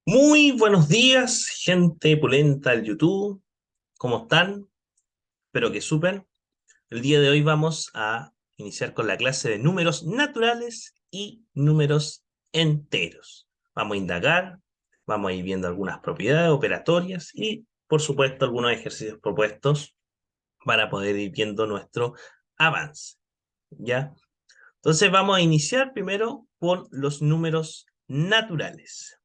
Muy buenos días, gente pulenta del YouTube. ¿Cómo están? Espero que súper. El día de hoy vamos a iniciar con la clase de números naturales y números enteros. Vamos a indagar, vamos a ir viendo algunas propiedades operatorias y, por supuesto, algunos ejercicios propuestos para poder ir viendo nuestro avance. ¿Ya? Entonces vamos a iniciar primero por los números naturales.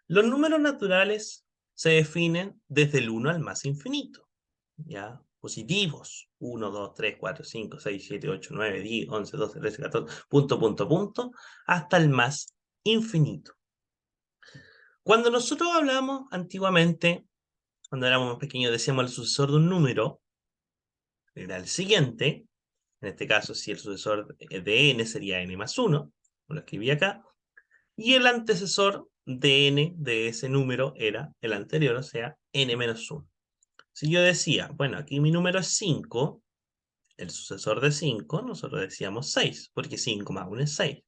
Los números naturales se definen desde el 1 al más infinito, ¿ya? Positivos, 1, 2, 3, 4, 5, 6, 7, 8, 9, 10, 11, 12, 13, 14, punto, punto, punto, hasta el más infinito. Cuando nosotros hablamos antiguamente, cuando éramos más pequeños, decíamos el sucesor de un número, era el siguiente. En este caso, si el sucesor de n sería n más 1, lo escribí acá, y el antecesor de n de ese número era el anterior, o sea, n menos 1. Si yo decía, bueno, aquí mi número es 5, el sucesor de 5, nosotros decíamos 6, porque 5 más 1 es 6.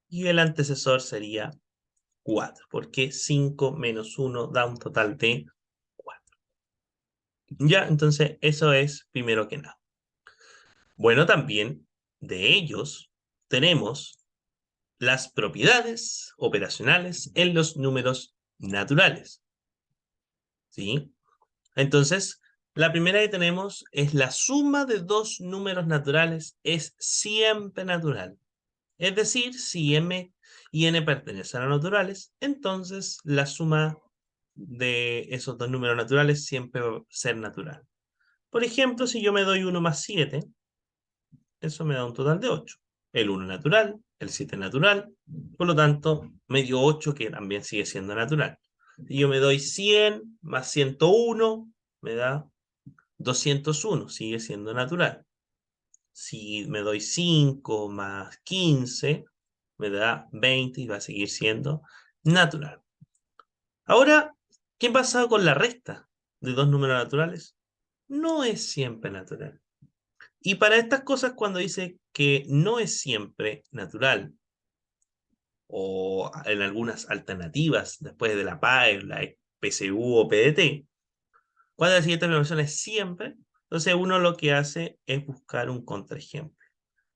Y el antecesor sería 4, porque 5 menos 1 da un total de 4. Ya, entonces eso es primero que nada. Bueno, también de ellos tenemos las propiedades operacionales en los números naturales. ¿Sí? Entonces, la primera que tenemos es la suma de dos números naturales es siempre natural. Es decir, si m y n pertenecen a naturales, entonces la suma de esos dos números naturales siempre va a ser natural. Por ejemplo, si yo me doy 1 más 7, eso me da un total de 8. El 1 natural, el 7 natural, por lo tanto, me dio 8, que también sigue siendo natural. Si yo me doy 100 más 101, me da 201, sigue siendo natural. Si me doy 5 más 15, me da 20 y va a seguir siendo natural. Ahora, ¿qué pasa con la resta de dos números naturales? No es siempre natural. Y para estas cosas, cuando dice que no es siempre natural, o en algunas alternativas, después de la PAE, la PSU o PDT, cuando la siguiente afirmación es siempre, entonces uno lo que hace es buscar un contraejemplo.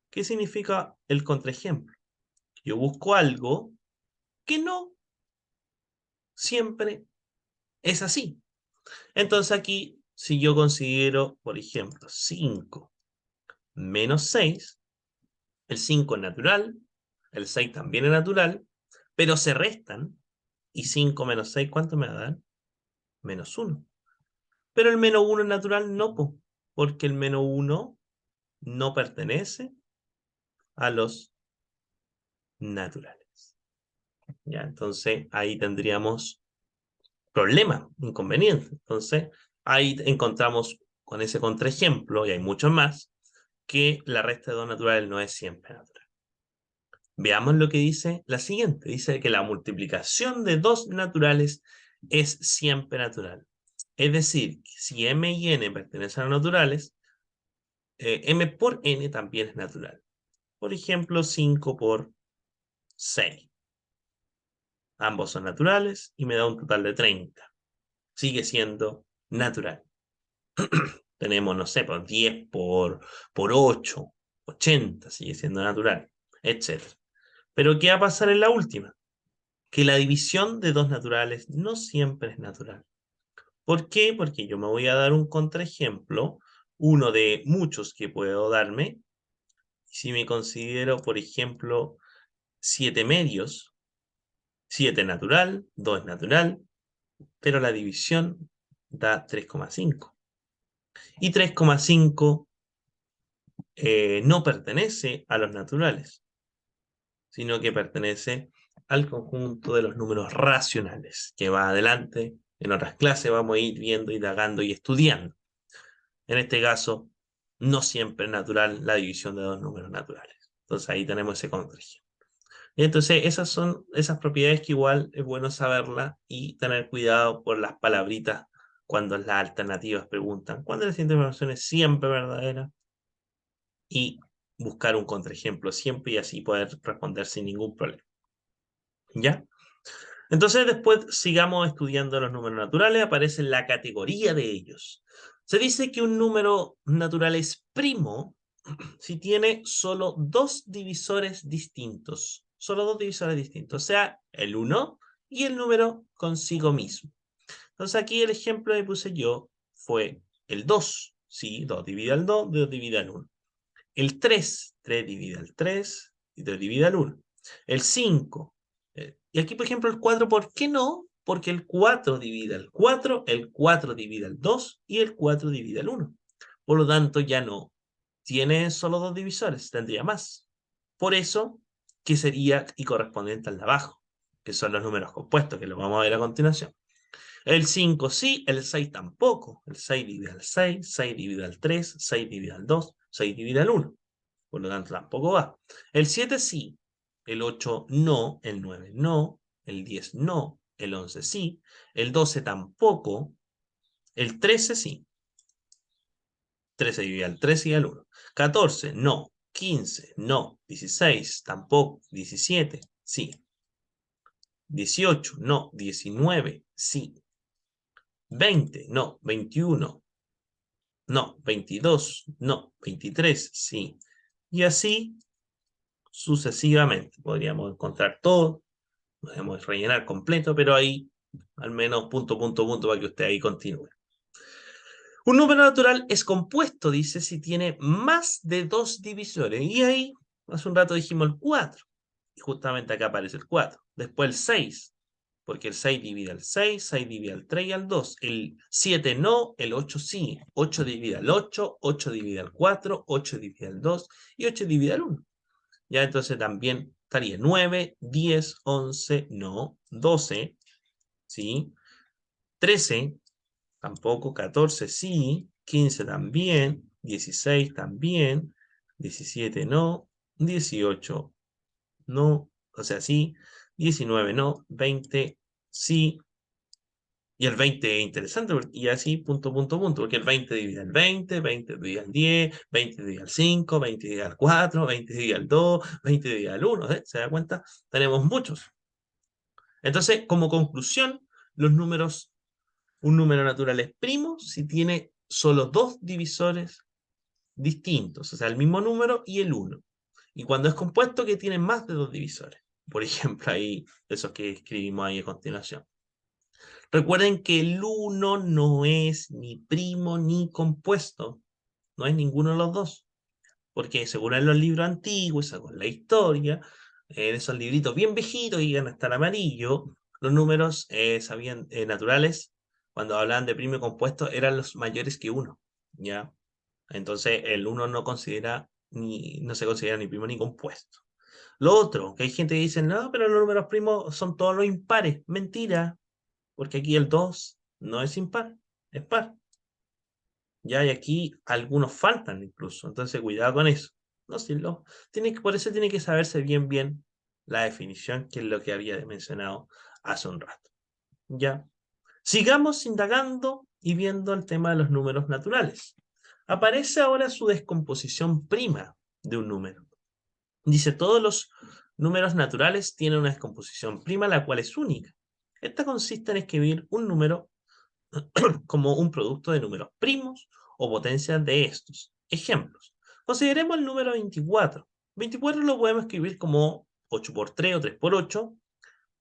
¿Qué significa el contraejemplo? Yo busco algo que no siempre es así. Entonces aquí, si yo considero, por ejemplo, 5 menos 6, el 5 es natural, el 6 también es natural, pero se restan, y 5 menos 6, ¿cuánto me va a dar? Menos 1. Pero el menos 1 es natural, no, porque el menos 1 no pertenece a los naturales. ¿Ya? Entonces ahí tendríamos problema, inconveniente. Entonces ahí encontramos con ese contraejemplo, y hay muchos más, que la resta de dos naturales no es siempre natural. Veamos lo que dice la siguiente. Dice que la multiplicación de dos naturales es siempre natural. Es decir, si m y n pertenecen a naturales, m por n también es natural. Por ejemplo, 5 por 6. Ambos son naturales y me da un total de 30. Sigue siendo natural. Tenemos, no sé, por 10 por 8, 80, sigue siendo natural, etc. Pero ¿qué va a pasar en la última? Que la división de dos naturales no siempre es natural. ¿Por qué? Porque yo me voy a dar un contraejemplo, uno de muchos que puedo darme. Si me considero, por ejemplo, 7 medios, 7 natural, 2 natural, pero la división da 3,5. Y 3,5 no pertenece a los naturales, sino que pertenece al conjunto de los números racionales, que va adelante. En otras clases vamos a ir viendo, indagando y estudiando. En este caso, no siempre es natural la división de dos números naturales. Entonces ahí tenemos ese contraejemplo. Y entonces esas son esas propiedades que igual es bueno saberlas y tener cuidado por las palabritas cuando las alternativas preguntan cuándo la siguiente información es siempre verdadera, y buscar un contraejemplo siempre y así poder responder sin ningún problema. ¿Ya? Entonces después sigamos estudiando los números naturales, aparece la categoría de ellos. Se dice que un número natural es primo si tiene solo dos divisores distintos. Solo dos divisores distintos, o sea, el 1 y el número consigo mismo. Entonces aquí el ejemplo que puse yo fue el 2. Sí, 2 divide al 2, 2 divide al 1. El 3, 3 divide al 3 y 3 divide al 1. El 5. Y aquí, por ejemplo, el 4, ¿por qué no? Porque el 4 divide al 4, el 4 divide al 2 y el 4 divide al 1. Por lo tanto, ya no tiene solo dos divisores, tendría más. Por eso, que sería y correspondiente al de abajo, que son los números compuestos, que lo vamos a ver a continuación. El 5 sí, el 6 tampoco. El 6 divide al 6, 6 divide al 3, 6 divide al 2, 6 divide al 1. Por lo tanto, tampoco va. El 7 sí, el 8 no, el 9 no, el 10 no, el 11 sí, el 12 tampoco, el 13 sí. 13 divide al 3 y al 1. 14 no, 15 no, 16 tampoco, 17 sí. 18 no, 19 sí. 20 no, 21 no, 22 no, 23 sí. Y así sucesivamente. Podríamos encontrar todo, podemos rellenar completo, pero ahí al menos punto, punto, punto para que usted ahí continúe. Un número natural es compuesto, dice, si tiene más de dos divisores. Y ahí, hace un rato dijimos el 4. Y justamente acá aparece el 4. Después el 6, porque el 6 divide al 6, 6 divide al 3 y al 2. El 7 no, el 8 sí. 8 divide al 8, 8 divide al 4, 8 divide al 2 y 8 divide al 1. Ya entonces también estaría 9, 10, 11, no, 12, ¿sí? 13, tampoco, 14 sí, 15 también, 16 también, 17 no, 18 no, o sea, sí, 19 no, 20 sí, y el 20 es interesante, y así, punto, punto, punto, porque el 20 divide al 20, 20 divide al 10, 20 divide al 5, 20 divide al 4, 20 divide al 2, 20 divide al 1, ¿eh? ¿Se da cuenta? Tenemos muchos. Entonces, como conclusión, los números, un número natural es primo si tiene solo dos divisores distintos, o sea, el mismo número y el 1. Y cuando es compuesto, que tiene más de dos divisores. Por ejemplo, ahí, esos que escribimos ahí a continuación. Recuerden que el 1 no es ni primo ni compuesto. No es ninguno de los dos. Porque según en los libros antiguos, según la historia, en esos libritos bien viejitos que iban a estar amarillos, los números naturales, cuando hablaban de primo y compuesto, eran los mayores que 1. ¿Ya? Entonces el 1 no se considera ni primo ni compuesto. Lo otro, que hay gente que dice, no, pero los números primos son todos los impares. Mentira, porque aquí el 2 no es impar, es par. Ya, y aquí algunos faltan incluso, entonces cuidado con eso. No, si por eso tiene que saberse bien la definición, que es lo que había mencionado hace un rato. Ya. Sigamos indagando y viendo el tema de los números naturales. Aparece ahora su descomposición prima de un número. Dice, todos los números naturales tienen una descomposición prima, la cual es única. Esta consiste en escribir un número como un producto de números primos o potencias de estos. Ejemplos. Consideremos el número 24. 24 lo podemos escribir como 8 por 3 o 3 por 8,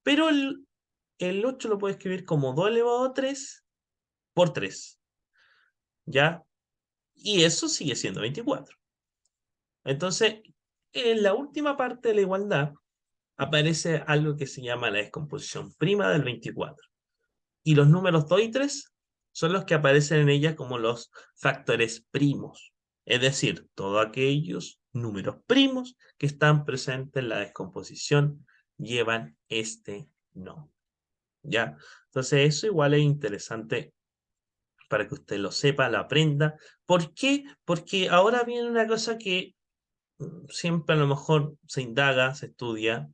pero el 8 lo puede escribir como 2 elevado a 3 por 3. ¿Ya? Y eso sigue siendo 24. Entonces, en la última parte de la igualdad aparece algo que se llama la descomposición prima del 24. Y los números 2 y 3 son los que aparecen en ella como los factores primos. Es decir, todos aquellos números primos que están presentes en la descomposición llevan este nombre. ¿Ya? Entonces eso igual es interesante para que usted lo sepa, lo aprenda. ¿Por qué? Porque ahora viene una cosa que siempre a lo mejor se indaga, se estudia,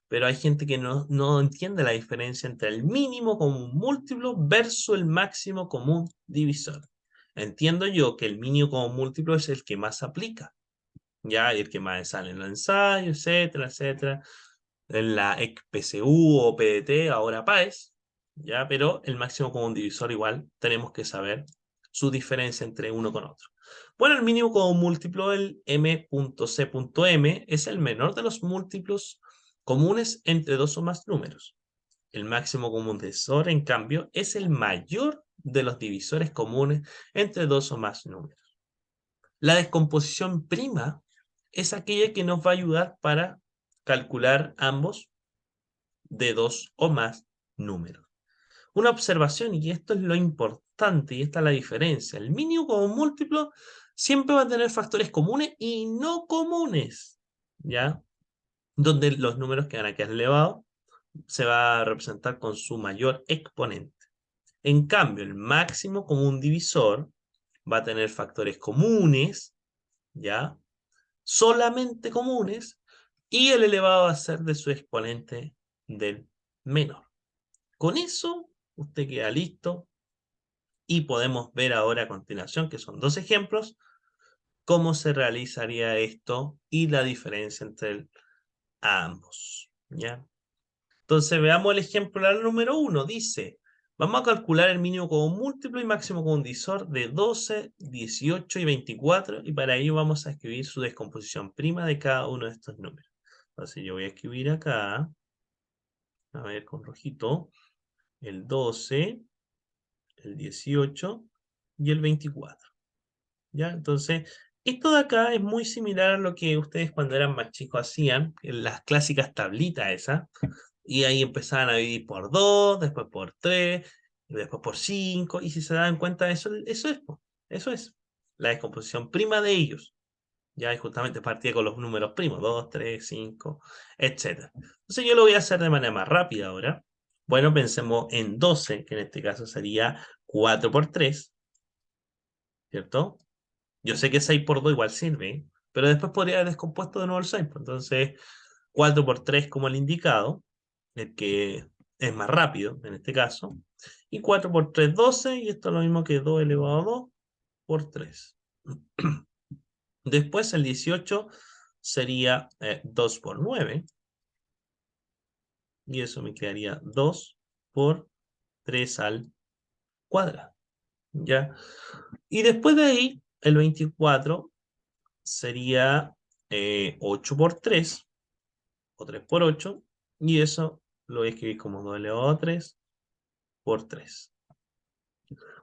pero hay gente que no entiende la diferencia entre el mínimo común múltiplo versus el máximo común divisor. Entiendo yo que el mínimo común múltiplo es el que más aplica, ya, y el que más sale en los ensayos, etcétera, etcétera. en la ECPCU o PDT, ahora PAES, ¿ya? Pero el máximo común divisor igual tenemos que saber su diferencia entre uno con otro. Bueno, el mínimo común múltiplo, el M.C.M, es el menor de los múltiplos comunes entre dos o más números. El máximo común divisor, en cambio, es el mayor de los divisores comunes entre dos o más números. La descomposición prima es aquella que nos va a ayudar para calcular ambos de dos o más números. Una observación, y esto es lo importante, y esta es la diferencia. El mínimo común múltiplo siempre va a tener factores comunes y no comunes, ¿ya? Donde los números que van a quedar elevados se va a representar con su mayor exponente. En cambio, el máximo común divisor va a tener factores comunes, ¿ya? Solamente comunes, y el elevado va a ser de su exponente del menor. Con eso, usted queda listo y podemos ver ahora a continuación, que son dos ejemplos, cómo se realizaría esto y la diferencia entre ambos, ¿ya? Entonces veamos el ejemplo número 1. Dice, vamos a calcular el mínimo común múltiplo y máximo común divisor de 12, 18 y 24, y para ello vamos a escribir su descomposición prima de cada uno de estos números. Entonces yo voy a escribir acá, a ver con rojito, el 12, el 18 y el 24. ¿Ya? Entonces, esto de acá es muy similar a lo que ustedes cuando eran más chicos hacían, en las clásicas tablitas esas, y ahí empezaban a dividir por 2, después por 3, y después por 5, y si se dan cuenta, eso es, po, eso es la descomposición prima de ellos. Ya y justamente partía con los números primos, 2, 3, 5, etc. Entonces yo lo voy a hacer de manera más rápida ahora. Bueno, pensemos en 12, que en este caso sería 4 por 3, ¿cierto? Yo sé que 6 por 2 igual sirve, pero después podría haber descompuesto de nuevo el 6. Pues. Entonces, 4 por 3 como el indicado, el que es más rápido en este caso. Y 4 por 3, 12, y esto es lo mismo que 2 elevado a 2 por 3. Después el 18 sería 2 por 9, y eso me quedaría 2 por 3 al cuadrado. ¿Ya? Y después de ahí, el 24 sería 8 por 3, o 3 por 8, y eso lo voy a escribir como 2 elevado a 3 por 3.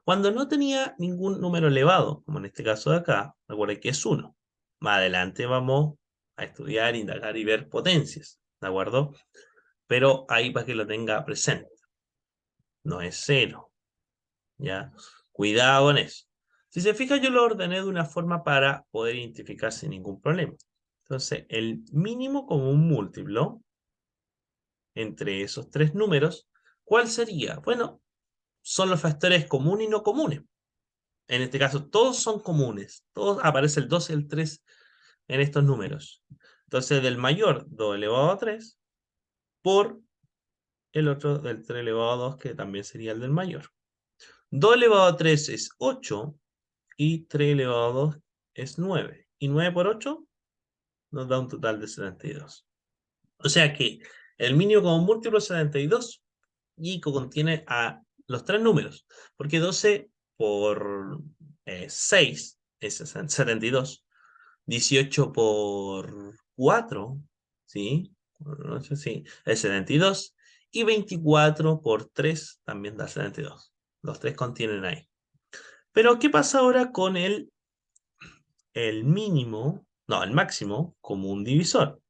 Cuando no tenía ningún número elevado, como en este caso de acá, recuerden que es 1. Más adelante vamos a estudiar, indagar y ver potencias, ¿de acuerdo? Pero ahí para que lo tenga presente. No es 0, ¿ya? Cuidado con eso. Si se fija, yo lo ordené de una forma para poder identificar sin ningún problema. Entonces, el mínimo común múltiplo entre esos tres números, ¿cuál sería? Bueno, son los factores comunes y no comunes. En este caso, todos son comunes. Todos aparece el 2 y el 3 en estos números. Entonces, del mayor, 2 elevado a 3, por el otro del 3 elevado a 2, que también sería el del mayor. 2 elevado a 3 es 8, y 3 elevado a 2 es 9. Y 9 por 8 nos da un total de 72. O sea que el mínimo como múltiplo es 72, y contiene a los tres números, porque 12 por 6 es 72, 18 por 4, ¿sí? Sí, es 72, y 24 por 3 también da 72. Los tres contienen ahí. Pero, ¿qué pasa ahora con el mínimo, no, el máximo común divisor?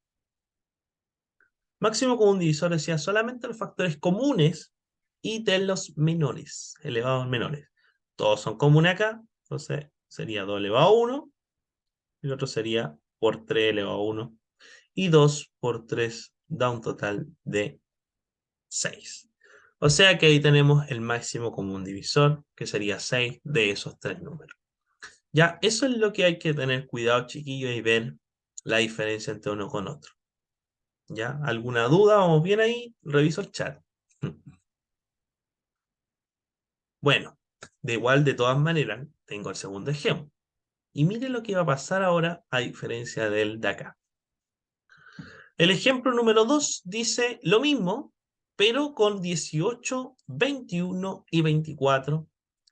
Máximo común divisor decía solamente los factores comunes y de los menores, elevados menores. Todos son comunes acá, entonces sería 2 elevado a 1, y el otro sería por 3 elevado a 1, y 2 por 3 da un total de 6. O sea que ahí tenemos el máximo común divisor, que sería 6 de esos tres números. Ya, eso es lo que hay que tener cuidado, chiquillos, y ver la diferencia entre uno con otro. ¿Ya? ¿Alguna duda? ¿Vamos bien ahí? Reviso el chat. Bueno, de todas maneras, tengo el segundo ejemplo. Y mire lo que va a pasar ahora a diferencia del de acá. El ejemplo número 2 dice lo mismo, pero con 18, 21 y 24.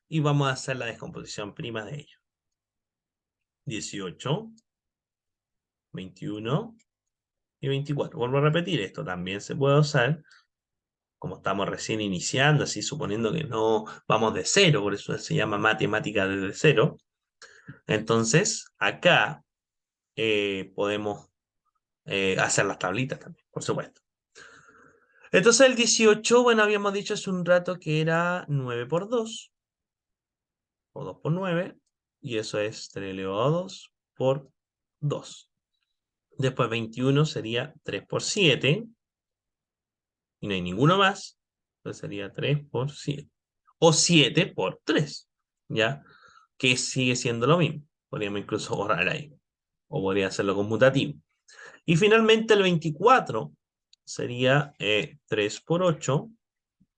Y vamos a hacer la descomposición prima de ellos. 18, 21 y 24. Vuelvo a repetir, esto también se puede usar, como estamos recién iniciando, así suponiendo que no vamos de cero, por eso se llama matemática desde cero. Entonces, acá podemos hacer las tablitas también, por supuesto. Entonces el 18, bueno, habíamos dicho hace un rato que era 9 por 2, o 2 por 9, y eso es 3 elevado a 2 por 2. Después 21 sería 3 por 7, y no hay ninguno más, entonces sería 3 por 7. O 7 por 3, ¿ya? Que sigue siendo lo mismo. Podríamos incluso borrar ahí, o podría hacerlo conmutativo. Y finalmente el 24 sería 3 por 8,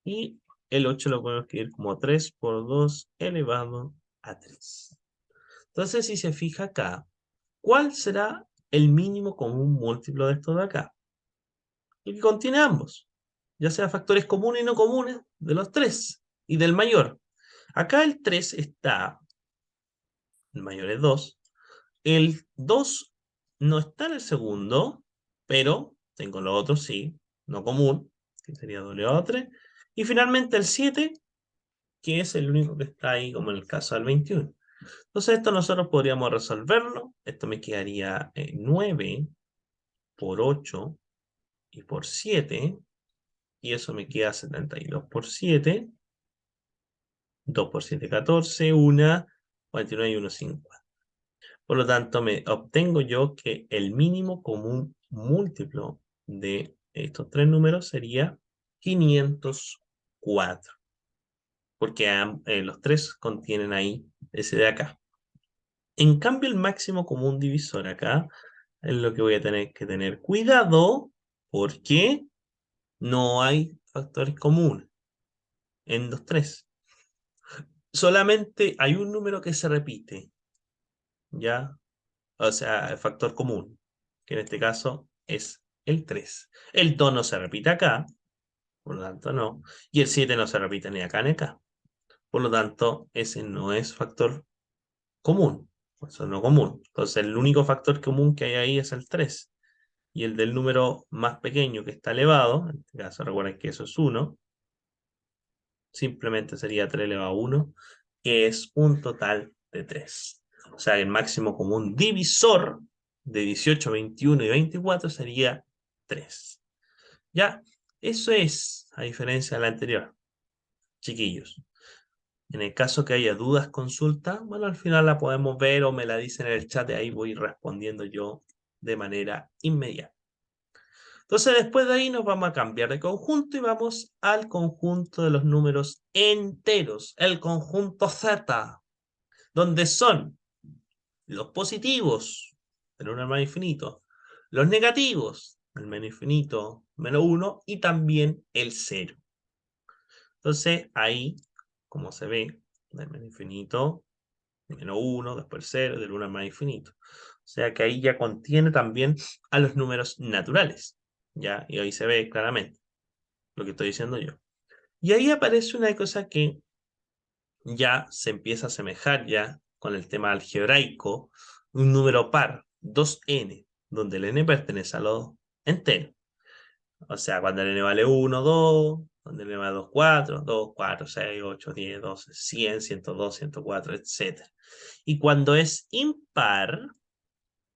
y el 8 lo podemos escribir como 3 por 2 elevado a 3. Entonces, si se fija acá, ¿cuál será el mínimo común múltiplo de esto de acá? El que contiene ambos, ya sea factores comunes y no comunes de los tres y del mayor. Acá el 3 está, el mayor es 2. El 2 no está en el segundo, pero tengo lo otro sí, no común, que sería doble elevado a 3. Y finalmente el 7, que es el único que está ahí, como en el caso del 21. Entonces esto nosotros podríamos resolverlo. Esto me quedaría 9 por 8 y por 7. Y eso me queda 72 por 7. 2 por 7, 14. 1, 49 y 1, 50. Por lo tanto, me obtengo yo que el mínimo común múltiplo de estos tres números sería 504. Porque los tres contienen ahí ese de acá. En cambio, el máximo común divisor acá es lo que voy a tener que tener cuidado, porque no hay factores comunes en los tres. Solamente hay un número que se repite, ¿ya? O sea, el factor común, que en este caso es el 3. El 2 no se repite acá, por lo tanto no. Y el 7 no se repite ni acá ni acá. Por lo tanto, ese no es factor común. Eso no común. Entonces, el único factor común que hay ahí es el 3. Y el del número más pequeño que está elevado, en este caso recuerden que eso es 1, simplemente sería 3 elevado a 1, que es un total de 3. O sea, el máximo común divisor de 18, 21 y 24 sería 3. Ya, eso es a diferencia de la anterior, chiquillos. En el caso que haya dudas, consulta, bueno, al final la podemos ver o me la dicen en el chat y ahí voy respondiendo yo de manera inmediata. Entonces, después de ahí nos vamos a cambiar de conjunto y vamos al conjunto de los números enteros, el conjunto Z, donde son los positivos, del 1 al más infinito, los negativos, del menos infinito, menos 1, y también el 0. Entonces, ahí, como se ve, del menos infinito, menos 1, después 0, del 1 al más infinito. O sea que ahí ya contiene también a los números naturales. ¿Ya? Y ahí se ve claramente lo que estoy diciendo yo. Y ahí aparece una cosa que ya se empieza a asemejar ya con el tema algebraico, un número par, 2n, donde el n pertenece a los enteros. O sea, cuando el n vale 1, 2, cuando el n vale 2, 4, 2, 4, 6, 8, 10, 12, 100, 102, 104, etc. Y cuando es impar,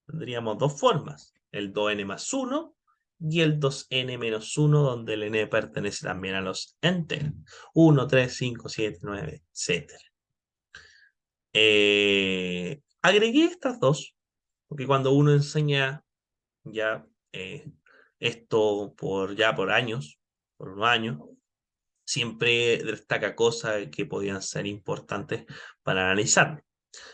tendríamos dos formas, el 2n más 1 y el 2n menos 1, donde el n pertenece también a los enteros. 1, 3, 5, 7, 9, etc. Agregué estas dos, porque cuando uno enseña ya esto por años, por unos años, siempre destaca cosas que podían ser importantes para analizar.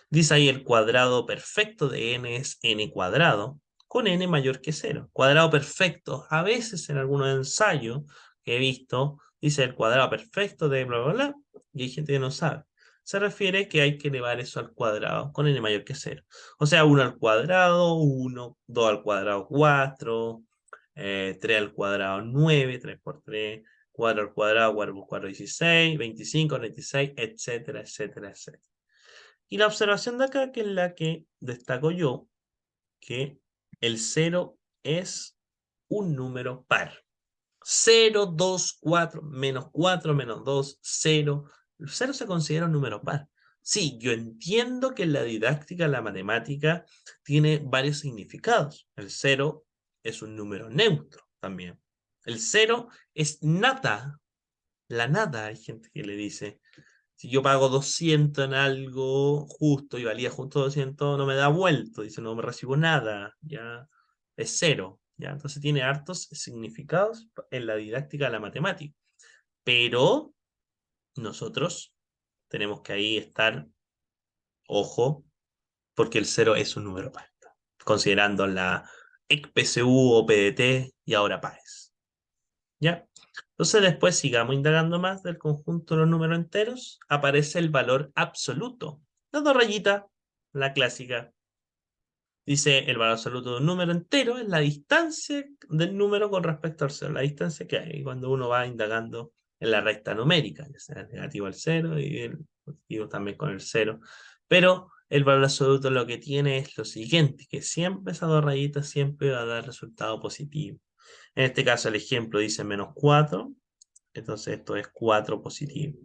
Dice ahí el cuadrado perfecto de n es n cuadrado, con n mayor que 0. Cuadrado perfecto, a veces en algunos ensayos que he visto, dice el cuadrado perfecto de bla, bla, bla, y hay gente que no sabe. Se refiere que hay que elevar eso al cuadrado con n mayor que 0. O sea, 1 al cuadrado, 1, 2 al cuadrado, 4, 3 al cuadrado 9, 3 por 3, 4 al cuadrado, 4 por 4, 16, 25, 26, etcétera, etcétera, etcétera. Y la observación de acá, que es la que destaco yo, que el 0 es un número par. 0, 2, 4, menos 2, 0. El 0 se considera un número par. Sí, yo entiendo que en la didáctica, la matemática, tiene varios significados. El 0 es un número neutro también. El 0 es nada. La nada, hay gente que le dice. Si yo pago 200 en algo justo y valía justo 200, no me da vuelto. Dice, no me recibo nada. Ya es cero. ¿Ya? Entonces tiene hartos significados en la didáctica de la matemática. Pero nosotros tenemos que ahí estar, ojo, porque el cero es un número par, considerando la ECPSU o PDT y ahora pares. ¿Ya? Entonces después sigamos indagando más del conjunto de los números enteros. Aparece el valor absoluto. Las dos rayitas, la clásica. Dice el valor absoluto de un número entero es la distancia del número con respecto al cero, la distancia que hay cuando uno va indagando en la recta numérica, ya sea el negativo al cero y el positivo también con el cero. Pero el valor absoluto lo que tiene es lo siguiente, que siempre esas dos rayitas siempre va a dar resultado positivo. En este caso el ejemplo dice menos 4, entonces esto es 4 positivo.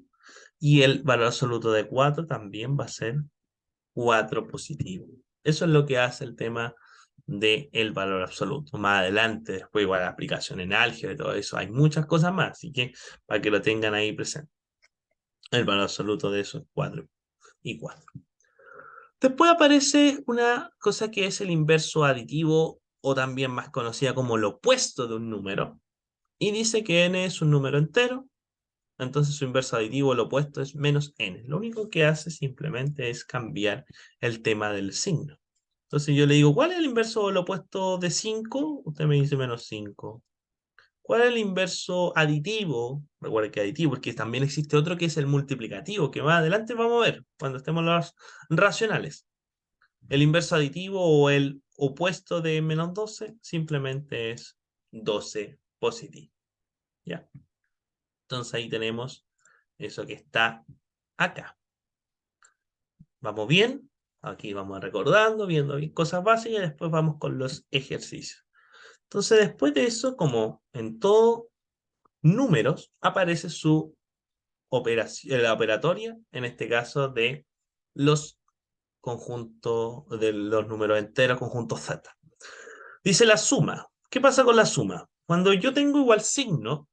Y el valor absoluto de 4 también va a ser 4 positivo. Eso es lo que hace el tema del valor absoluto. Más adelante, después igual la aplicación en álgebra y todo eso, hay muchas cosas más, así que para que lo tengan ahí presente. El valor absoluto de eso es 4 y 4. Después aparece una cosa que es el inverso aditivo o también más conocida como lo opuesto de un número. Y dice que n es un número entero, entonces su inverso aditivo, lo opuesto, es menos n. Lo único que hace simplemente es cambiar el tema del signo. Entonces yo le digo, ¿cuál es el inverso o lo opuesto de 5? Usted me dice menos 5. ¿Cuál es el inverso aditivo? Recuerda que aditivo, porque también existe otro que es el multiplicativo, que más adelante vamos a ver cuando estemos en los racionales. El inverso aditivo o el opuesto de menos 12 simplemente es 12 positivo. ¿Ya? Entonces ahí tenemos eso que está acá. ¿Vamos bien? Aquí vamos recordando, viendo bien cosas básicas y después vamos con los ejercicios. Entonces después de eso, como en todo números, aparece su operación, la operatoria, en este caso de los conjuntos, de los números enteros, conjuntos Z. Dice la suma. ¿Qué pasa con la suma? Cuando yo tengo igual signo,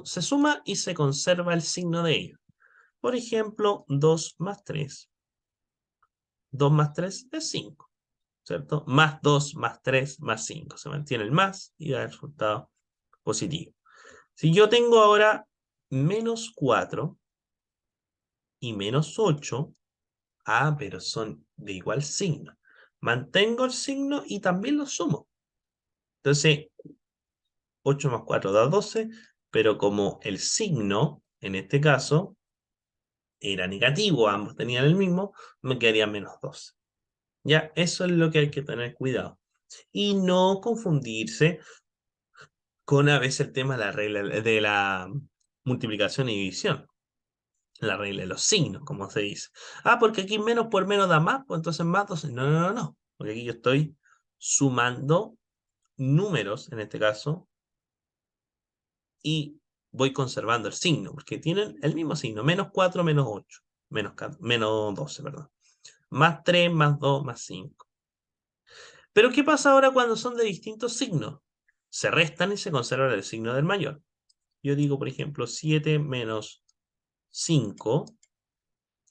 se suma y se conserva el signo de ello. Por ejemplo, 2 más 3. 2 más 3 es 5, ¿cierto? Más 2 más 3 más 5. Se mantiene el más y da el resultado positivo. Si yo tengo ahora menos 4 y menos 8, pero son de igual signo. Mantengo el signo y también lo sumo. Entonces, 8 más 4 da 12, pero como el signo, en este caso, era negativo, ambos tenían el mismo, me quedaría menos 12. Ya, eso es lo que hay que tener cuidado. Y no confundirse con a veces el tema de la regla de la multiplicación y división. La regla de los signos, como se dice. Porque aquí menos por menos da más, pues entonces más 12. No, no, no, no. Porque aquí yo estoy sumando números, en este caso, y voy conservando el signo, porque tienen el mismo signo. Menos 4, menos 8. Menos 12, perdón. Más 3, más 2, más 5. Pero ¿qué pasa ahora cuando son de distintos signos? Se restan y se conserva el signo del mayor. Yo digo, por ejemplo, 7 menos 5.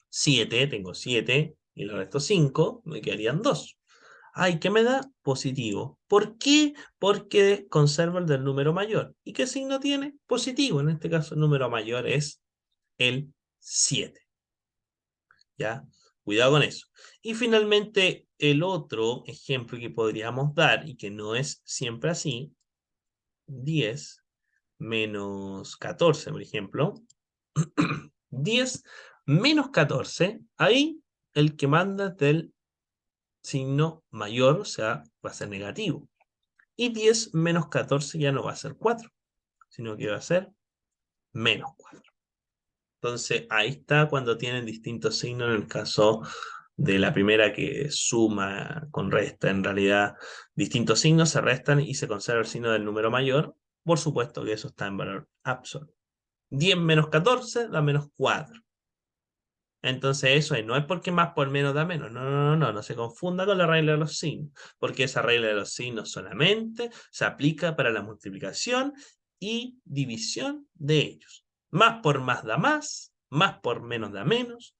7, tengo 7 y el resto 5, me quedarían 2. Ay, ¿qué me da? Positivo. ¿Por qué? Porque conserva el del número mayor. ¿Y qué signo tiene? Positivo. En este caso el número mayor es el 7. ¿Ya? Cuidado con eso. Y finalmente, el otro ejemplo que podríamos dar, y que no es siempre así, 10 menos 14, por ejemplo. 10 menos 14, ahí el que manda es del signo mayor, o sea, va a ser negativo. Y 10 menos 14 ya no va a ser 4, sino que va a ser menos 4. Entonces, ahí está cuando tienen distintos signos en el caso de la primera que suma con resta. En realidad, distintos signos se restan y se conserva el signo del número mayor. Por supuesto que eso está en valor absoluto. 10 menos 14 da menos 4. Entonces eso no es porque más por menos da menos. No, no, no, no, no se confunda con la regla de los signos. Porque esa regla de los signos solamente se aplica para la multiplicación y división de ellos. Más por más por menos da menos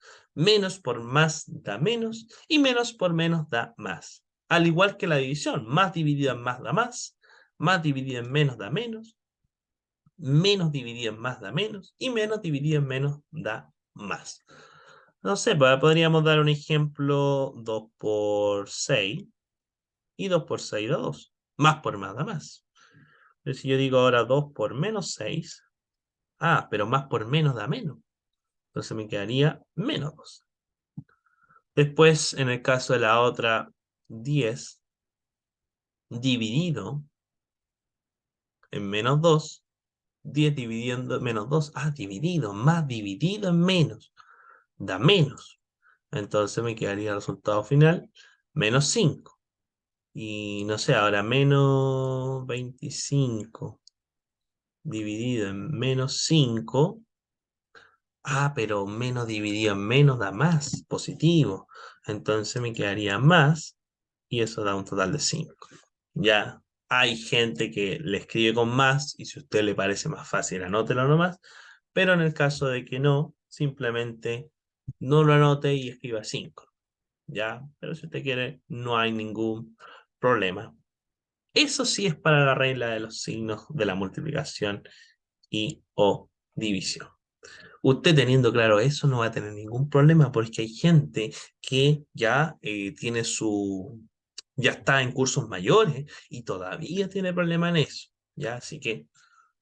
por más da menos y menos por menos da más. Al igual que la división, más dividida en más dividida en menos da menos dividida en más da menos y menos dividida en menos da más. No sé, podríamos dar un ejemplo: 2 por 6 y 2 por 6 da 2. Más por más da más. Pero si yo digo ahora 2 por menos 6, pero más por menos da menos. Entonces me quedaría menos 2. Después, en el caso de la otra, 10 dividido en menos 2, 10 dividiendo en menos 2, dividido, más dividido en menos, da menos. Entonces me quedaría el resultado final, menos 5. Y no sé, ahora menos 25 dividido en menos 5. Pero menos dividido en menos da más, positivo. Entonces me quedaría más y eso da un total de 5. Ya hay gente que le escribe con más y si a usted le parece más fácil, anótelo nomás. Pero en el caso de que no, simplemente no lo anote y escriba 5. ¿Ya? Pero si usted quiere, no hay ningún problema. Eso sí es para la regla de los signos de la multiplicación y o división. Usted teniendo claro eso no va a tener ningún problema porque hay gente que ya ya está en cursos mayores y todavía tiene problema en eso. ¿Ya? Así que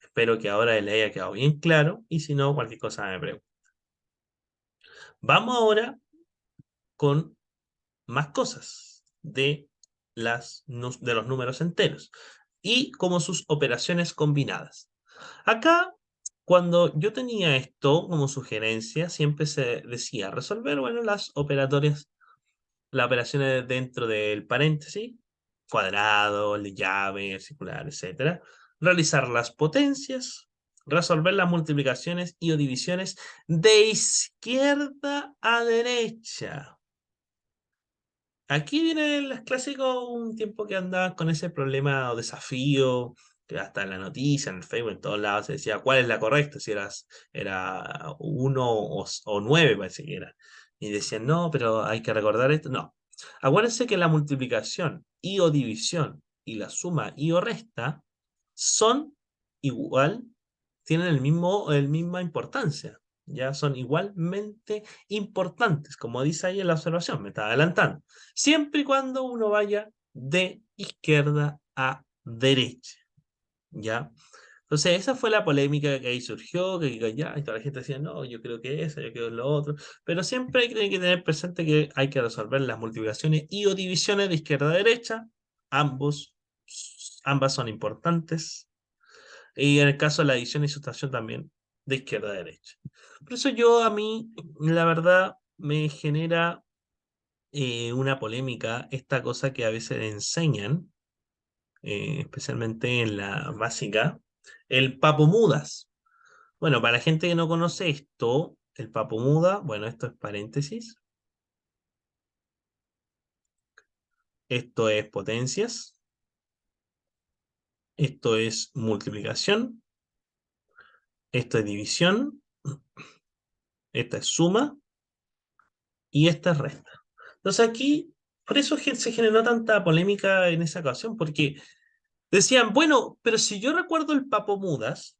espero que ahora le haya quedado bien claro y si no, cualquier cosa me pregunta. Vamos ahora con más cosas de los números enteros y como sus operaciones combinadas. Acá, cuando yo tenía esto como sugerencia, siempre se decía resolver, bueno, las operaciones dentro del paréntesis, cuadrado, llave, circular, etcétera, realizar las potencias, resolver las multiplicaciones y o divisiones de izquierda a derecha. Aquí viene el clásico, un tiempo que andaban con ese problema o desafío, que hasta en la noticia, en el Facebook, en todos lados se decía cuál es la correcta, si era 1 o 9, parece que era. Y decían, no, pero hay que recordar esto. No. Acuérdense que la multiplicación y o división y la suma y o resta son igual, tienen el misma importancia. Ya son igualmente importantes, como dice ahí en la observación, me está adelantando, siempre y cuando uno vaya de izquierda a derecha, ¿ya? Entonces esa fue la polémica que ahí surgió, que ya, y toda la gente decía, no, yo creo que eso, yo creo lo otro, pero siempre hay que tener presente que hay que resolver las multiplicaciones y o divisiones de izquierda a derecha, ambas son importantes, y en el caso de la adición y sustracción también de izquierda a derecha. Por eso a mí, la verdad, me genera una polémica esta cosa que a veces enseñan, especialmente en la básica, el papomudas. Bueno, para la gente que no conoce esto, el papomuda, bueno, esto es paréntesis, esto es potencias, esto es multiplicación, esto es división, esta es suma y esta es resta. Entonces aquí, por eso se generó tanta polémica en esa ocasión, porque decían, bueno, pero si yo recuerdo el papomudas,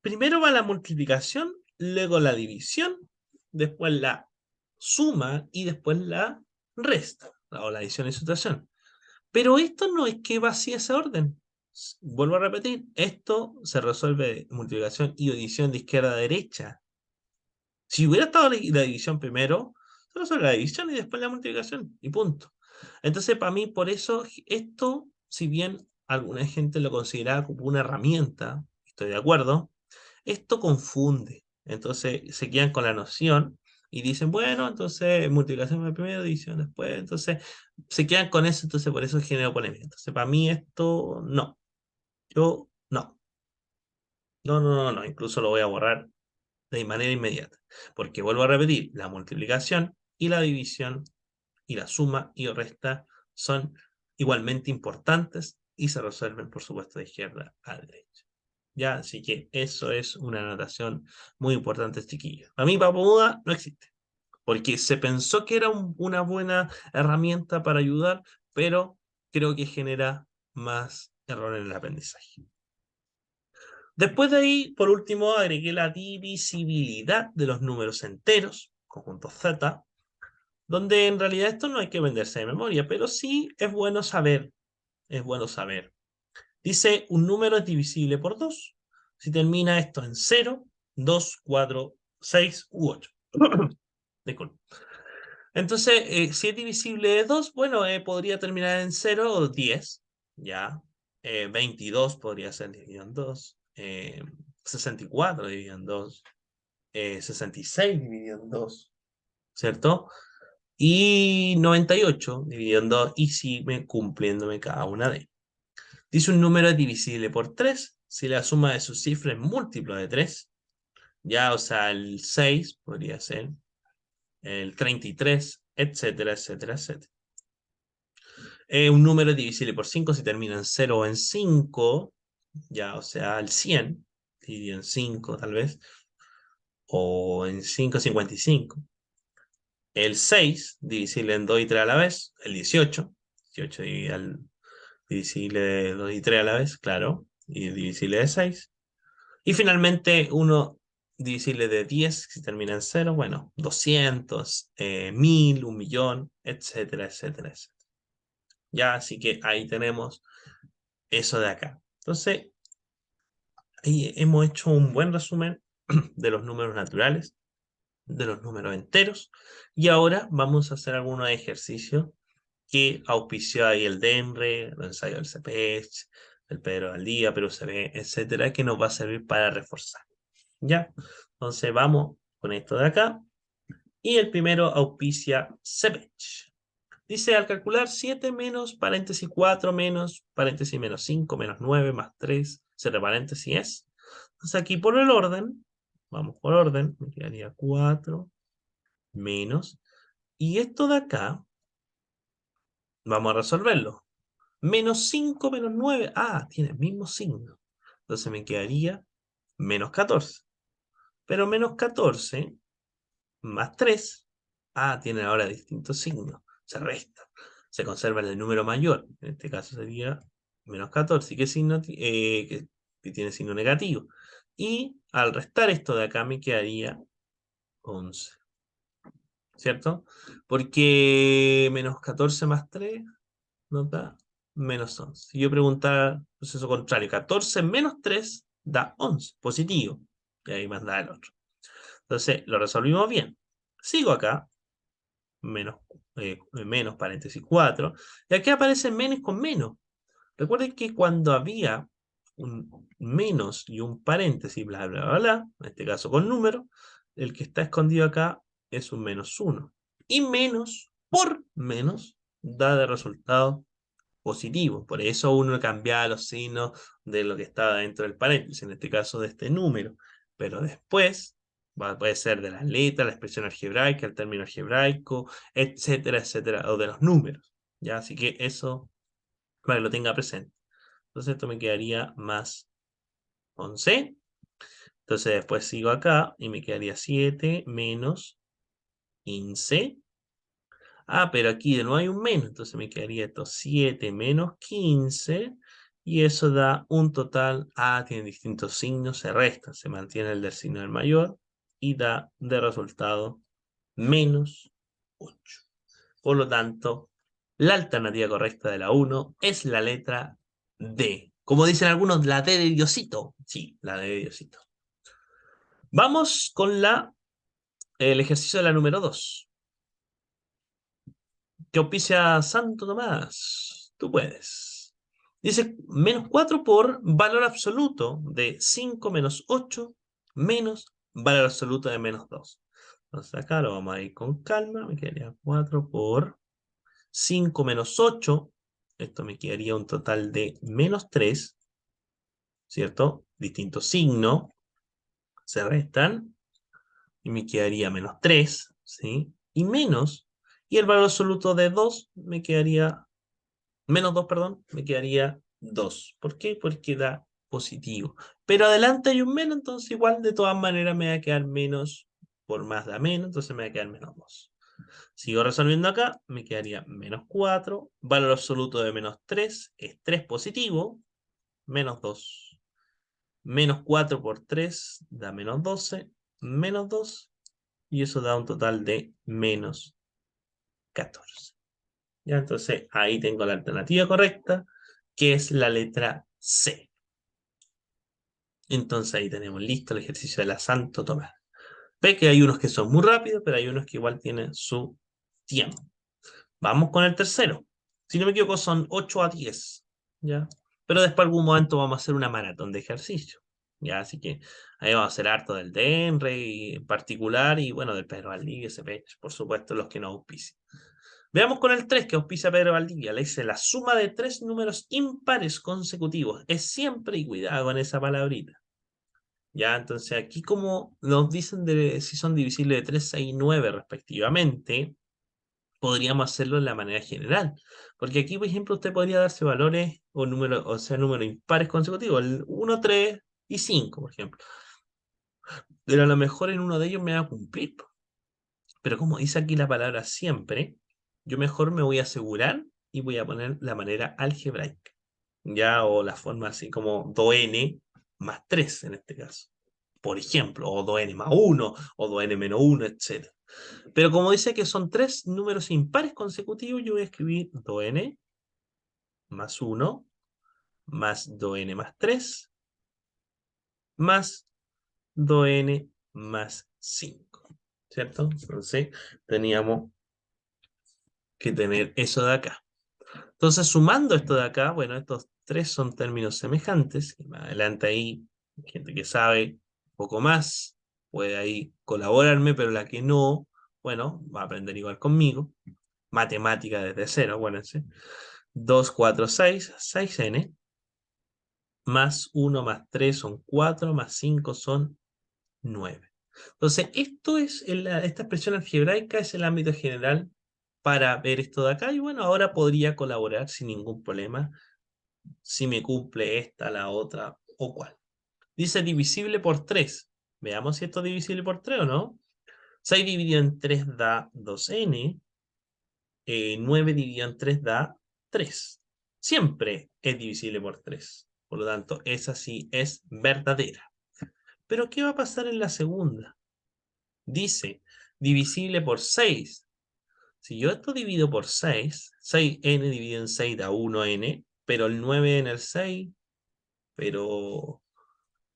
primero va la multiplicación, luego la división, después la suma y después la resta, o la adición y sustracción. Pero esto no es que va así ese orden. Vuelvo a repetir, esto se resuelve de multiplicación y división de izquierda a derecha. Si hubiera estado la división primero, se resuelve la división y después la multiplicación, y punto. Entonces, para mí, por eso, esto si bien alguna gente lo considera como una herramienta, estoy de acuerdo, esto confunde. Entonces se quedan con la noción y dicen, bueno, entonces multiplicación por primero, división después, entonces se quedan con eso, entonces por eso genera polémica. Entonces para mí esto no, yo no, no, incluso lo voy a borrar de manera inmediata, porque vuelvo a repetir, la multiplicación y la división y la suma y resta son igualmente importantes y se resuelven, por supuesto, de izquierda a derecha. Ya, así que eso es una anotación muy importante, chiquillos. A mí, Papamuda no existe, porque se pensó que era una buena herramienta para ayudar, pero creo que genera más error en el aprendizaje. Después de ahí, por último, agregué la divisibilidad de los números enteros, conjuntos Z, donde en realidad esto no hay que venderse de memoria, pero sí es bueno saber, es bueno saber. Dice, un número es divisible por 2 si termina esto en 0, 2, 4, 6 u 8. Disculpe. Entonces, si es divisible de 2, bueno, podría terminar en 0 o 10, ya. 22 podría ser dividido en 2. 64 dividido en 2. 66 dividido en 2, ¿cierto? Y 98 dividido en 2 y sigue cumpliéndome cada una de ellas. Dice un número es divisible por 3 si la suma de sus cifras es múltiplo de 3. Ya, o sea, el 6 podría ser el 33, etcétera, etcétera, etcétera. Un número es divisible por 5 si termina en 0 o en 5. Ya, o sea, el 100 dividido en 5 tal vez, o en 5,55. El 6 divisible en 2 y 3 a la vez, el 18. 18 divisible de 2 y 3 a la vez, claro, y divisible de 6. Y finalmente, uno divisible de 10, si termina en 0, bueno, 200, 1000, 1.000.000, etcétera, etcétera, etcétera. Ya, así que ahí tenemos eso de acá. Entonces, ahí hemos hecho un buen resumen de los números naturales, de los números enteros, y ahora vamos a hacer algunos ejercicios que auspició ahí el DENRE, el ensayo del CPECH, el Pedro Valdía, Perú CB, etcétera, que nos va a servir para reforzar. ¿Ya? Entonces vamos con esto de acá. Y el primero auspicia CPECH. Dice, al calcular 7 menos paréntesis 4 menos paréntesis menos 5 menos 9 más 3, cierre paréntesis es. Entonces aquí por el orden, vamos por orden, me quedaría 4 menos. Y esto de acá, vamos a resolverlo. Menos 5 menos 9, tiene el mismo signo. Entonces me quedaría menos 14. Pero menos 14 más 3, tiene ahora distintos signos. Se resta. Se conserva el número mayor. En este caso sería menos 14. ¿Qué signo? Que tiene signo negativo. Y al restar esto de acá me quedaría 11. ¿Cierto? Porque menos 14 más 3 nos da menos 11. Si yo preguntara proceso contrario, 14 menos 3 da 11, positivo. Y ahí más da el otro. Entonces, lo resolvimos bien. Sigo acá, menos, menos paréntesis 4, y aquí aparece menos con menos. Recuerden que cuando había un menos y un paréntesis, bla, bla, bla, bla, en este caso con número, el que está escondido acá es un menos 1. Y menos por menos da de resultado positivo. Por eso uno cambiaba los signos de lo que estaba dentro del paréntesis, en este caso de este número. Pero después puede ser de las letras, la expresión algebraica, el término algebraico, etcétera, etcétera, o de los números. ¿Ya? Así que eso para que lo tenga presente. Entonces esto me quedaría más 11. Entonces después sigo acá y me quedaría 7 menos 15. Pero aquí de nuevo hay un menos, entonces me quedaría esto 7 menos 15, y eso da un total, tiene distintos signos, se resta, se mantiene el del signo del mayor, y da de resultado menos 8. Por lo tanto, la alternativa correcta de la 1 es la letra D. Como dicen algunos, la D de Diosito. Sí, la D de Diosito. Vamos con el ejercicio de la número 2. Que auspicia Santo Tomás. Tú puedes. Dice menos 4 por valor absoluto de 5 menos 8 menos valor absoluto de menos 2. Entonces acá lo vamos a ir con calma. Me quedaría 4 por 5 menos 8. Esto me quedaría un total de menos 3, ¿cierto? Distinto signo. Se restan. Y me quedaría menos 3, ¿sí? Y menos. Y el valor absoluto de 2 me quedaría menos 2, perdón, me quedaría 2. ¿Por qué? Porque da positivo. Pero adelante hay un menos, entonces igual de todas maneras me va a quedar menos por más da menos, entonces me va a quedar menos 2. Sigo resolviendo acá, me quedaría menos 4. Valor absoluto de menos 3 es 3 positivo, menos 2. Menos 4 por 3 da menos 12, menos 2, y eso da un total de menos 14. ¿Ya? Entonces ahí tengo la alternativa correcta, que es la letra C. Entonces ahí tenemos listo el ejercicio de la Santo Tomás. Ve que hay unos que son muy rápidos, pero hay unos que igual tienen su tiempo. Vamos con el tercero. Si no me equivoco, son 8 a 10. ¿Ya? Pero después algún momento vamos a hacer una maratón de ejercicio. ¿Ya? Así que ahí vamos a hacer harto del DENRE en particular y bueno, del Pedro Valdivia, SPH, por supuesto, los que no auspician. Veamos con el 3 que auspicia Pedro Valdivia. Le dice la suma de 3 números impares consecutivos. Es siempre, y cuidado con esa palabrita. Ya, entonces aquí como nos dicen de, si son divisibles de 3, 6 y 9 respectivamente, podríamos hacerlo de la manera general. Porque aquí, por ejemplo, usted podría darse valores o números, o sea, números impares consecutivos, el 1, 3 y 5, por ejemplo. Pero a lo mejor en uno de ellos me va a cumplir. Pero como dice aquí la palabra siempre, yo mejor me voy a asegurar y voy a poner la manera algebraica. Ya, o la forma así como 2n más 3 en este caso. Por ejemplo, o 2n más 1, o 2n menos 1, etc. Pero como dice que son 3 números impares consecutivos, yo voy a escribir 2n más 1 más 2n más 3 más 2n más 5. ¿Cierto? Entonces teníamos que tener eso de acá. Entonces, sumando esto de acá, bueno, estos tres son términos semejantes. Y más adelante ahí, gente que sabe un poco más, puede ahí colaborarme, pero la que no, bueno, va a aprender igual conmigo. Matemática desde cero, acuérdense. 2, 4, 6, 6n, más 1 más 3 son 4, más 5 son 9. Entonces, esto es esta expresión algebraica es el ámbito general para ver esto de acá. Y bueno, ahora podría colaborar sin ningún problema si me cumple esta, la otra o cuál. Dice divisible por 3. Veamos si esto es divisible por 3 o no. 6 dividido en 3 da 2n. 9 dividido en 3 da 3. Siempre es divisible por 3. Por lo tanto, esa sí es verdadera. Pero ¿qué va a pasar en la segunda? Dice divisible por 6. Si yo esto divido por 6, 6n dividido en 6 da 1n, pero el 9 en el 6, pero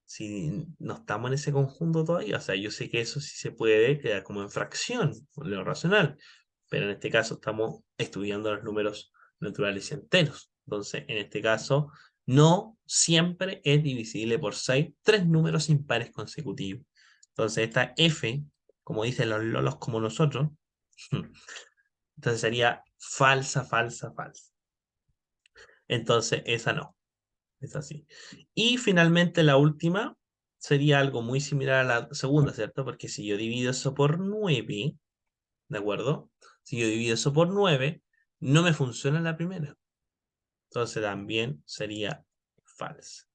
si no estamos en ese conjunto todavía, o sea, yo sé que eso sí se puede quedar como en fracción, lo racional, pero en este caso estamos estudiando los números naturales y enteros. Entonces, en este caso, no siempre es divisible por 6 tres números impares consecutivos. Entonces, esta f, como dicen los lolos como nosotros, entonces sería falsa, falsa, falsa. Entonces, esa no. Es así. Y finalmente la última sería algo muy similar a la segunda, ¿cierto? Porque si yo divido eso por 9, ¿de acuerdo? Si yo divido eso por 9, no me funciona la primera. Entonces también sería falsa.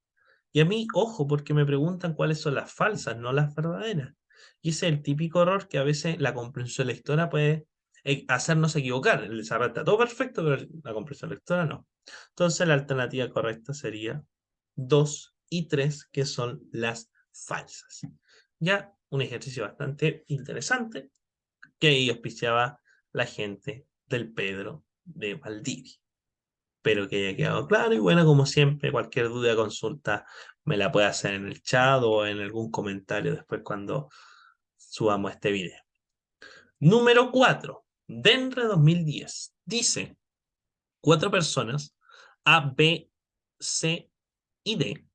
Y a mí, ojo, porque me preguntan cuáles son las falsas, no las verdaderas. Y ese es el típico error que a veces la comprensión lectora puede hacernos equivocar. El desarrollo está todo perfecto, pero la comprensión lectora no. Entonces la alternativa correcta sería 2 y 3, que son las falsas. Ya un ejercicio bastante interesante que ahí auspiciaba la gente del Pedro de Valdivia. Espero que haya quedado claro y bueno, como siempre, cualquier duda, consulta, me la puede hacer en el chat o en algún comentario después cuando subamos este video. Número 4. Denre 2010. Dice, 4 personas, A, B C y D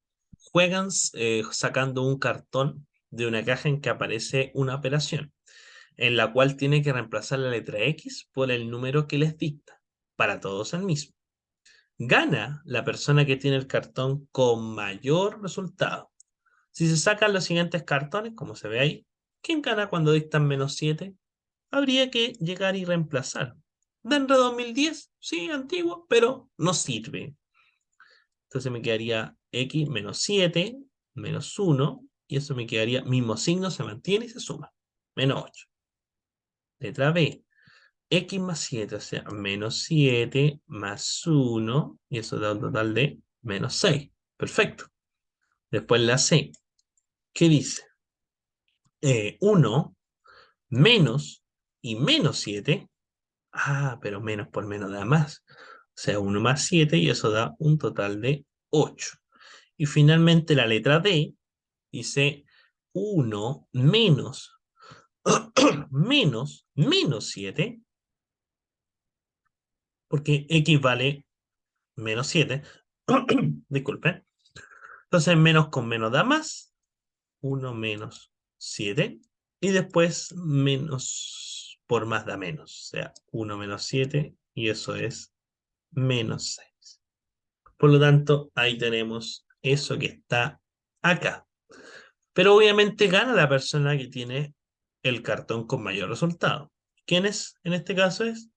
juegan sacando un cartón de una caja en que aparece una operación, en la cual tiene que reemplazar la letra X por el número que les dicta, para todos el mismo. Gana la persona que tiene el cartón con mayor resultado. Si se sacan los siguientes cartones, como se ve ahí, ¿quién gana cuando dictan -7? Habría que llegar y reemplazar. Denre 2010, sí, antiguo, pero no sirve. Entonces me quedaría x -7, -1, y eso me quedaría, mismo signo, se mantiene y se suma. -8. Letra B, x más 7, o sea, -7 más 1, y eso da un total de -6. Perfecto. Después la C, ¿qué dice? 1 menos y -7. Ah, pero menos por menos da más. O sea, 1 más 7 y eso da un total de 8. Y finalmente la letra D dice 1 menos menos 7, porque X vale -7. Disculpen. Entonces menos con menos da más. 1 menos 7. Y después menos por más da menos. O sea, 1 menos 7 y eso es -6. Por lo tanto, ahí tenemos eso que está acá. Pero obviamente gana la persona que tiene el cartón con mayor resultado. ¿Quién es? En este caso es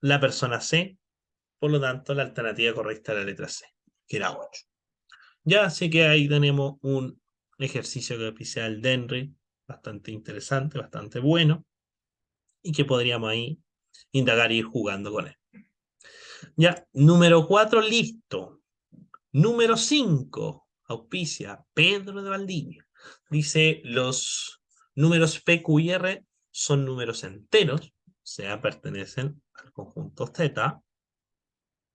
la persona C. Por lo tanto, la alternativa correcta es la letra C, que era 8. Ya, así que ahí tenemos un ejercicio que oficia el Denry, bastante interesante, bastante bueno, y que podríamos ahí indagar e ir jugando con él. Ya, número 4, listo. Número 5, auspicia Pedro de Valdivia. Dice, los números P, Q y R son números enteros, o sea, pertenecen al conjunto Z,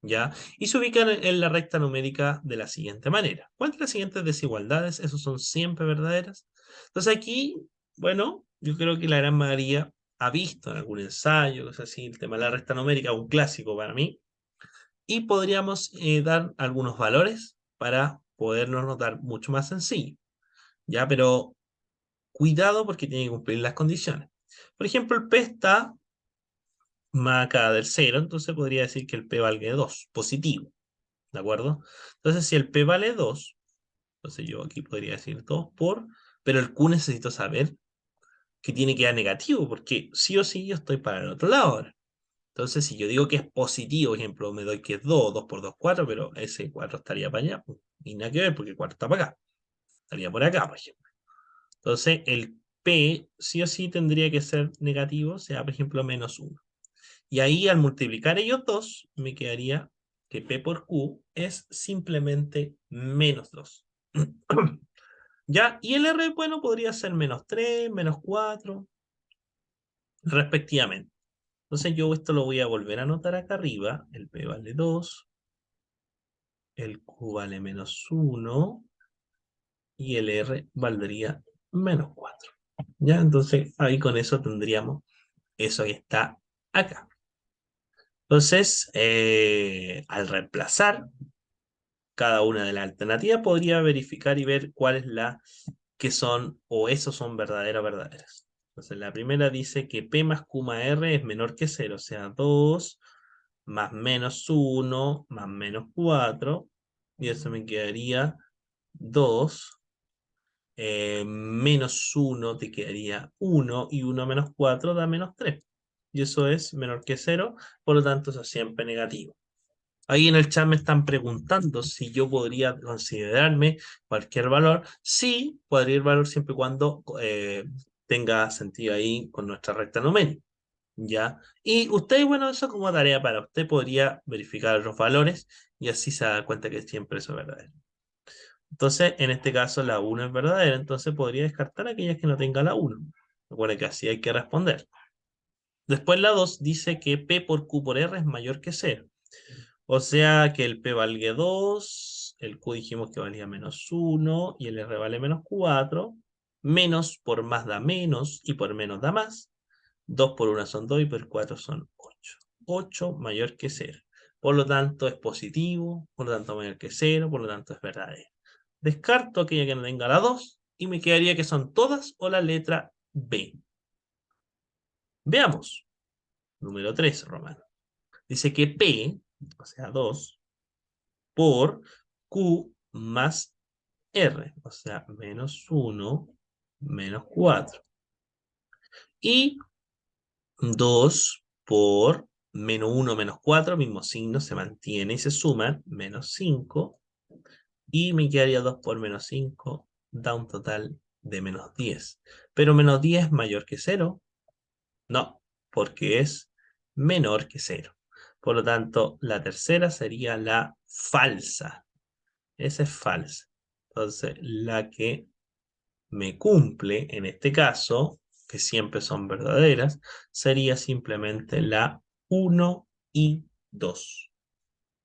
¿ya? Y se ubican en la recta numérica de la siguiente manera. ¿Cuál de las siguientes desigualdades? Esos son siempre verdaderas. Entonces aquí, bueno, yo creo que la gran mayoría ha visto en algún ensayo, cosas así, el tema de la recta numérica, un clásico para mí, y podríamos dar algunos valores para podernos notar mucho más sencillo, ¿ya? Pero cuidado porque tiene que cumplir las condiciones. Por ejemplo, el P está más acá del 0, entonces podría decir que el P valga 2, positivo, ¿de acuerdo? Entonces, si el P vale 2, entonces yo aquí podría decir 2 por, pero el Q necesito saber que tiene que dar negativo, porque sí o sí yo estoy para el otro lado ahora. Entonces, si yo digo que es positivo, por ejemplo, me doy que es 2, 2 por 2, 4, pero ese 4 estaría para allá, pues, y nada que ver, porque el 4 está para acá, estaría por acá, por ejemplo. Entonces, el P sí o sí tendría que ser negativo, o sea, por ejemplo, -1. Y ahí, al multiplicar ellos dos, me quedaría que P por Q es simplemente -2. ¿Ya? Y el R, bueno, podría ser -3, -4, respectivamente. Entonces yo esto lo voy a volver a anotar acá arriba. El P vale 2, el Q vale -1 y el R valdría -4. ¿Ya? Entonces ahí con eso tendríamos eso que está acá. Entonces, al reemplazar cada una de las alternativas, podría verificar y ver cuál es la que son, o esos son verdaderas o verdaderas. Entonces la primera dice que P más Q más R es menor que 0, o sea, 2 más -1 más -4, y eso me quedaría 2, -1 te quedaría 1, y 1 menos 4 da -3. Y eso es menor que 0, por lo tanto eso es siempre negativo. Ahí en el chat me están preguntando si yo podría considerarme cualquier valor. Sí, podría ir valor siempre y cuando tenga sentido ahí con nuestra recta numérica. ¿Ya? Y usted, bueno, eso como tarea para usted podría verificar los valores y así se da cuenta que siempre eso es verdadero. Entonces, en este caso la 1 es verdadera, entonces podría descartar aquellas que no tengan la 1. Recuerda que así hay que responder. Después la 2 dice que P por Q por R es mayor que 0. O sea que el P valga 2, el Q dijimos que valía -1 y el R vale -4. Menos por más da menos y por menos da más. 2 por 1 son 2 y por 4 son 8. 8 mayor que 0. por lo tanto es positivo, por lo tanto mayor que 0, por lo tanto es verdadero. Descarto aquella que no tenga la 2 y me quedaría que son todas o la letra B. Veamos. Número 3, Romano. Dice que P, o sea 2, por Q más R, o sea, menos 1, menos 4. Y 2 por menos 1, menos 4, mismo signo, se mantiene y se suman, menos 5. Y me quedaría 2 por menos 5, da un total de menos 10. Pero menos 10 es mayor que 0. No, porque es menor que 0. Por lo tanto, la tercera sería la falsa. Esa es falsa. Entonces, la que me cumple, en este caso, que siempre son verdaderas, sería simplemente la 1 y 2.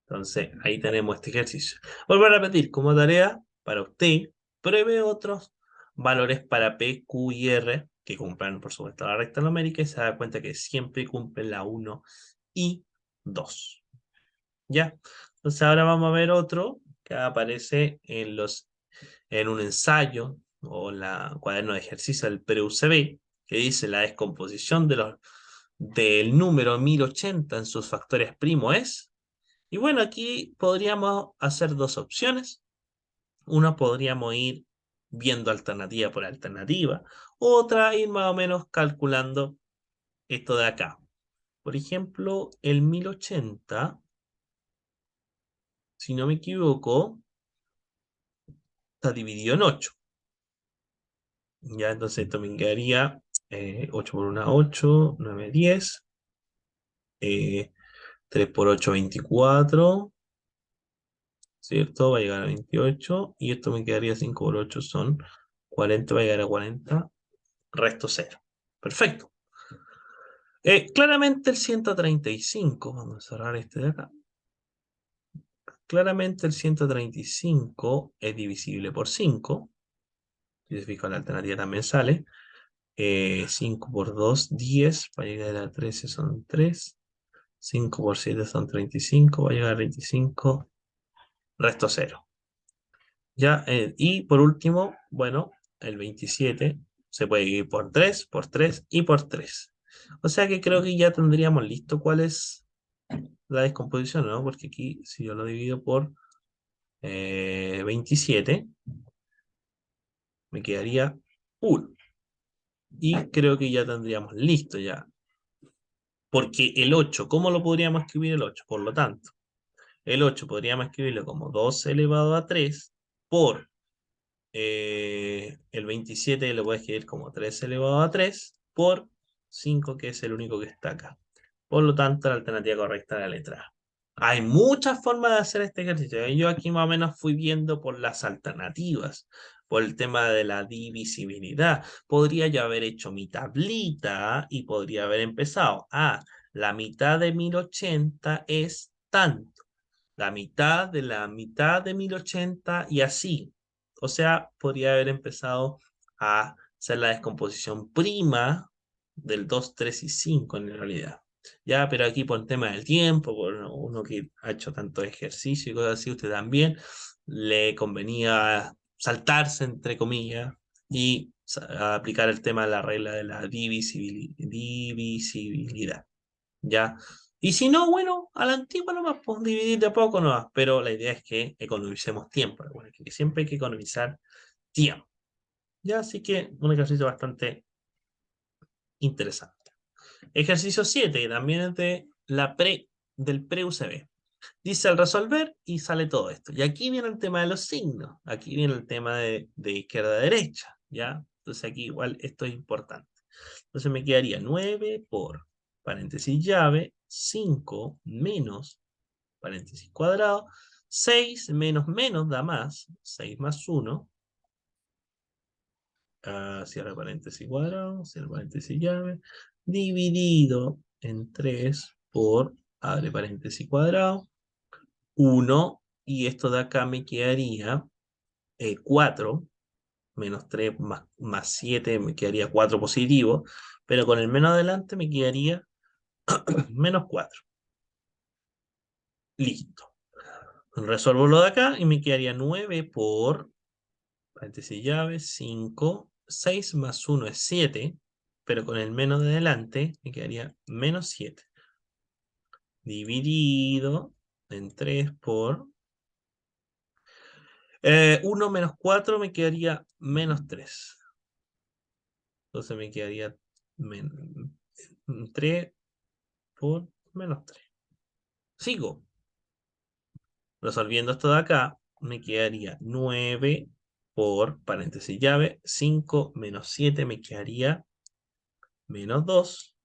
Entonces, ahí tenemos este ejercicio. Vuelvo a repetir, como tarea para usted, pruebe otros valores para P, Q y R, que cumplan, por supuesto, la recta numérica, y se da cuenta que siempre cumplen la 1 y 2. ¿Ya? Entonces, ahora vamos a ver otro que aparece en un ensayo o la cuaderno de ejercicio del PREUCB, que dice la descomposición del número 1080 en sus factores primos es. Y bueno, aquí podríamos hacer dos opciones. Una podríamos ir viendo alternativa por alternativa. Otra ir más o menos calculando esto de acá. Por ejemplo, el 1080, si no me equivoco, está dividido en 8. Ya, entonces esto me quedaría 8 por 1, 8, 9, 10. 3 por 8, 24. ¿Cierto? Va a llegar a 28. Y esto me quedaría 5 por 8 son 40, va a llegar a 40. Resto 0. Perfecto. Claramente el 135, vamos a cerrar este de acá. Claramente el 135 es divisible por 5. Si se fijan, la alternativa también sale. 5 por 2, 10. Va a llegar a 13, son 3. 5 por 7 son 35. Va a llegar a 25. Resto 0. Ya, y por último, bueno, el 27 se puede dividir por 3 y por 3. O sea que creo que ya tendríamos listo cuál es la descomposición, ¿no? Porque aquí, si yo lo divido por 27, me quedaría 1. Y creo que ya tendríamos listo ya. Porque el 8, ¿cómo lo podríamos escribir el 8? Por lo tanto, el 8 podríamos escribirlo como 2 elevado a 3 por el 27 lo puedes escribir como 3 elevado a 3 por 5, que es el único que está acá. Por lo tanto, la alternativa correcta es la letra A. Hay muchas formas de hacer este ejercicio. Yo aquí más o menos fui viendo por las alternativas, por el tema de la divisibilidad. Podría yo haber hecho mi tablita y podría haber empezado. La mitad de 1080 es tanto. La mitad de 1080 y así. O sea, podría haber empezado a hacer la descomposición prima del 2, 3 y 5 en realidad. Ya, pero aquí por el tema del tiempo, por uno que ha hecho tanto ejercicio y cosas así, usted también le convenía saltarse, entre comillas, y aplicar el tema de la regla de la divisibilidad. ¿Ya? Y si no, bueno, a la antigua nomás, pues dividir de a poco nomás, pero la idea es que economicemos tiempo, recuerden que siempre hay que economizar tiempo. ¿Ya? Así que un ejercicio bastante interesante. Ejercicio 7, que también es del pre-UCB. Dice al resolver y sale todo esto. Y aquí viene el tema de los signos. Aquí viene el tema de izquierda a derecha. ¿Ya? Entonces aquí igual esto es importante. Entonces me quedaría 9 por paréntesis llave, 5 menos paréntesis cuadrado, 6 menos menos da más, 6 más 1, cierra paréntesis cuadrado, cierra paréntesis llave, dividido en 3 por, abre paréntesis cuadrado, 1, y esto de acá me quedaría 4, menos 3 más 7 me quedaría 4 positivo, pero con el menos adelante me quedaría menos 4. Listo. Resuelvo lo de acá y me quedaría 9 por, paréntesis llave, 5, 6 más 1 es 7, pero con el menos de delante me quedaría menos 7. Dividido en 3 por 1 menos 4 me quedaría menos 3. Entonces me quedaría 3 por menos 3. Sigo. Resolviendo esto de acá, me quedaría 9 por, paréntesis llave, 5 menos 7 me quedaría menos 2,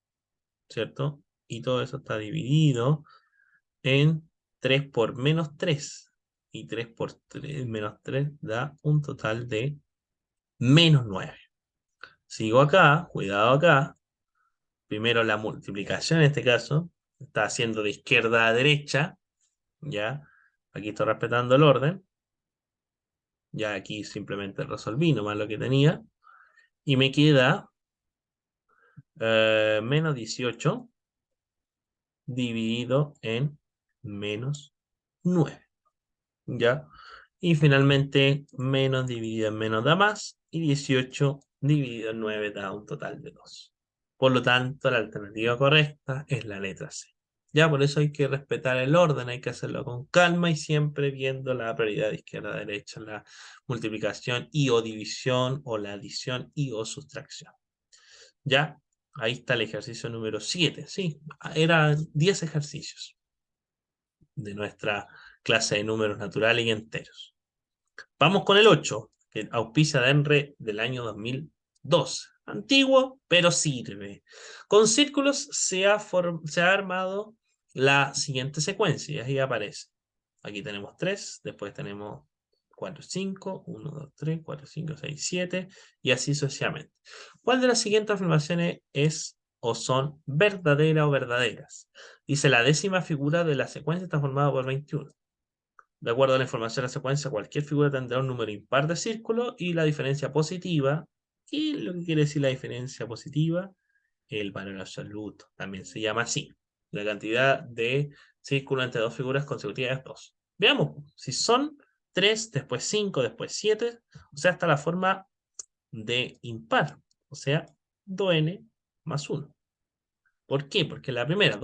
¿cierto? Y todo eso está dividido en 3 por menos 3. Y 3 por 3, menos 3 da un total de menos 9. Sigo acá, cuidado acá. Primero la multiplicación en este caso. Está haciendo de izquierda a derecha. ¿Ya? Aquí estoy respetando el orden. Ya aquí simplemente resolví nomás lo que tenía. Y me queda menos 18 dividido en menos 9. ¿Ya? Y finalmente menos dividido en menos da más. Y 18 dividido en 9 da un total de 2. Por lo tanto, la alternativa correcta es la letra C. Ya, por eso hay que respetar el orden, hay que hacerlo con calma y siempre viendo la prioridad de izquierda a derecha, la multiplicación y o división o la adición y o sustracción. Ya, ahí está el ejercicio número 7. Sí, eran 10 ejercicios de nuestra clase de números naturales y enteros. Vamos con el 8, que auspicia de ENRE del año 2002. Antiguo, pero sirve. Con círculos se ha armado la siguiente secuencia, y ahí aparece. Aquí tenemos 3, después tenemos 4, 5, 1, 2, 3, 4, 5, 6, 7, y así sucesivamente. ¿Cuál de las siguientes afirmaciones es o son verdaderas o verdaderas? Dice, la décima figura de la secuencia está formada por 21. De acuerdo a la información de la secuencia, cualquier figura tendrá un número impar de círculos y la diferencia positiva. ¿Qué es lo que quiere decir la diferencia positiva? El valor absoluto. También se llama así. La cantidad de círculos entre dos figuras consecutivas es 2. Veamos, si son 3, después 5, después 7, o sea, hasta la forma de impar, o sea, 2n más 1. ¿Por qué? Porque la primera,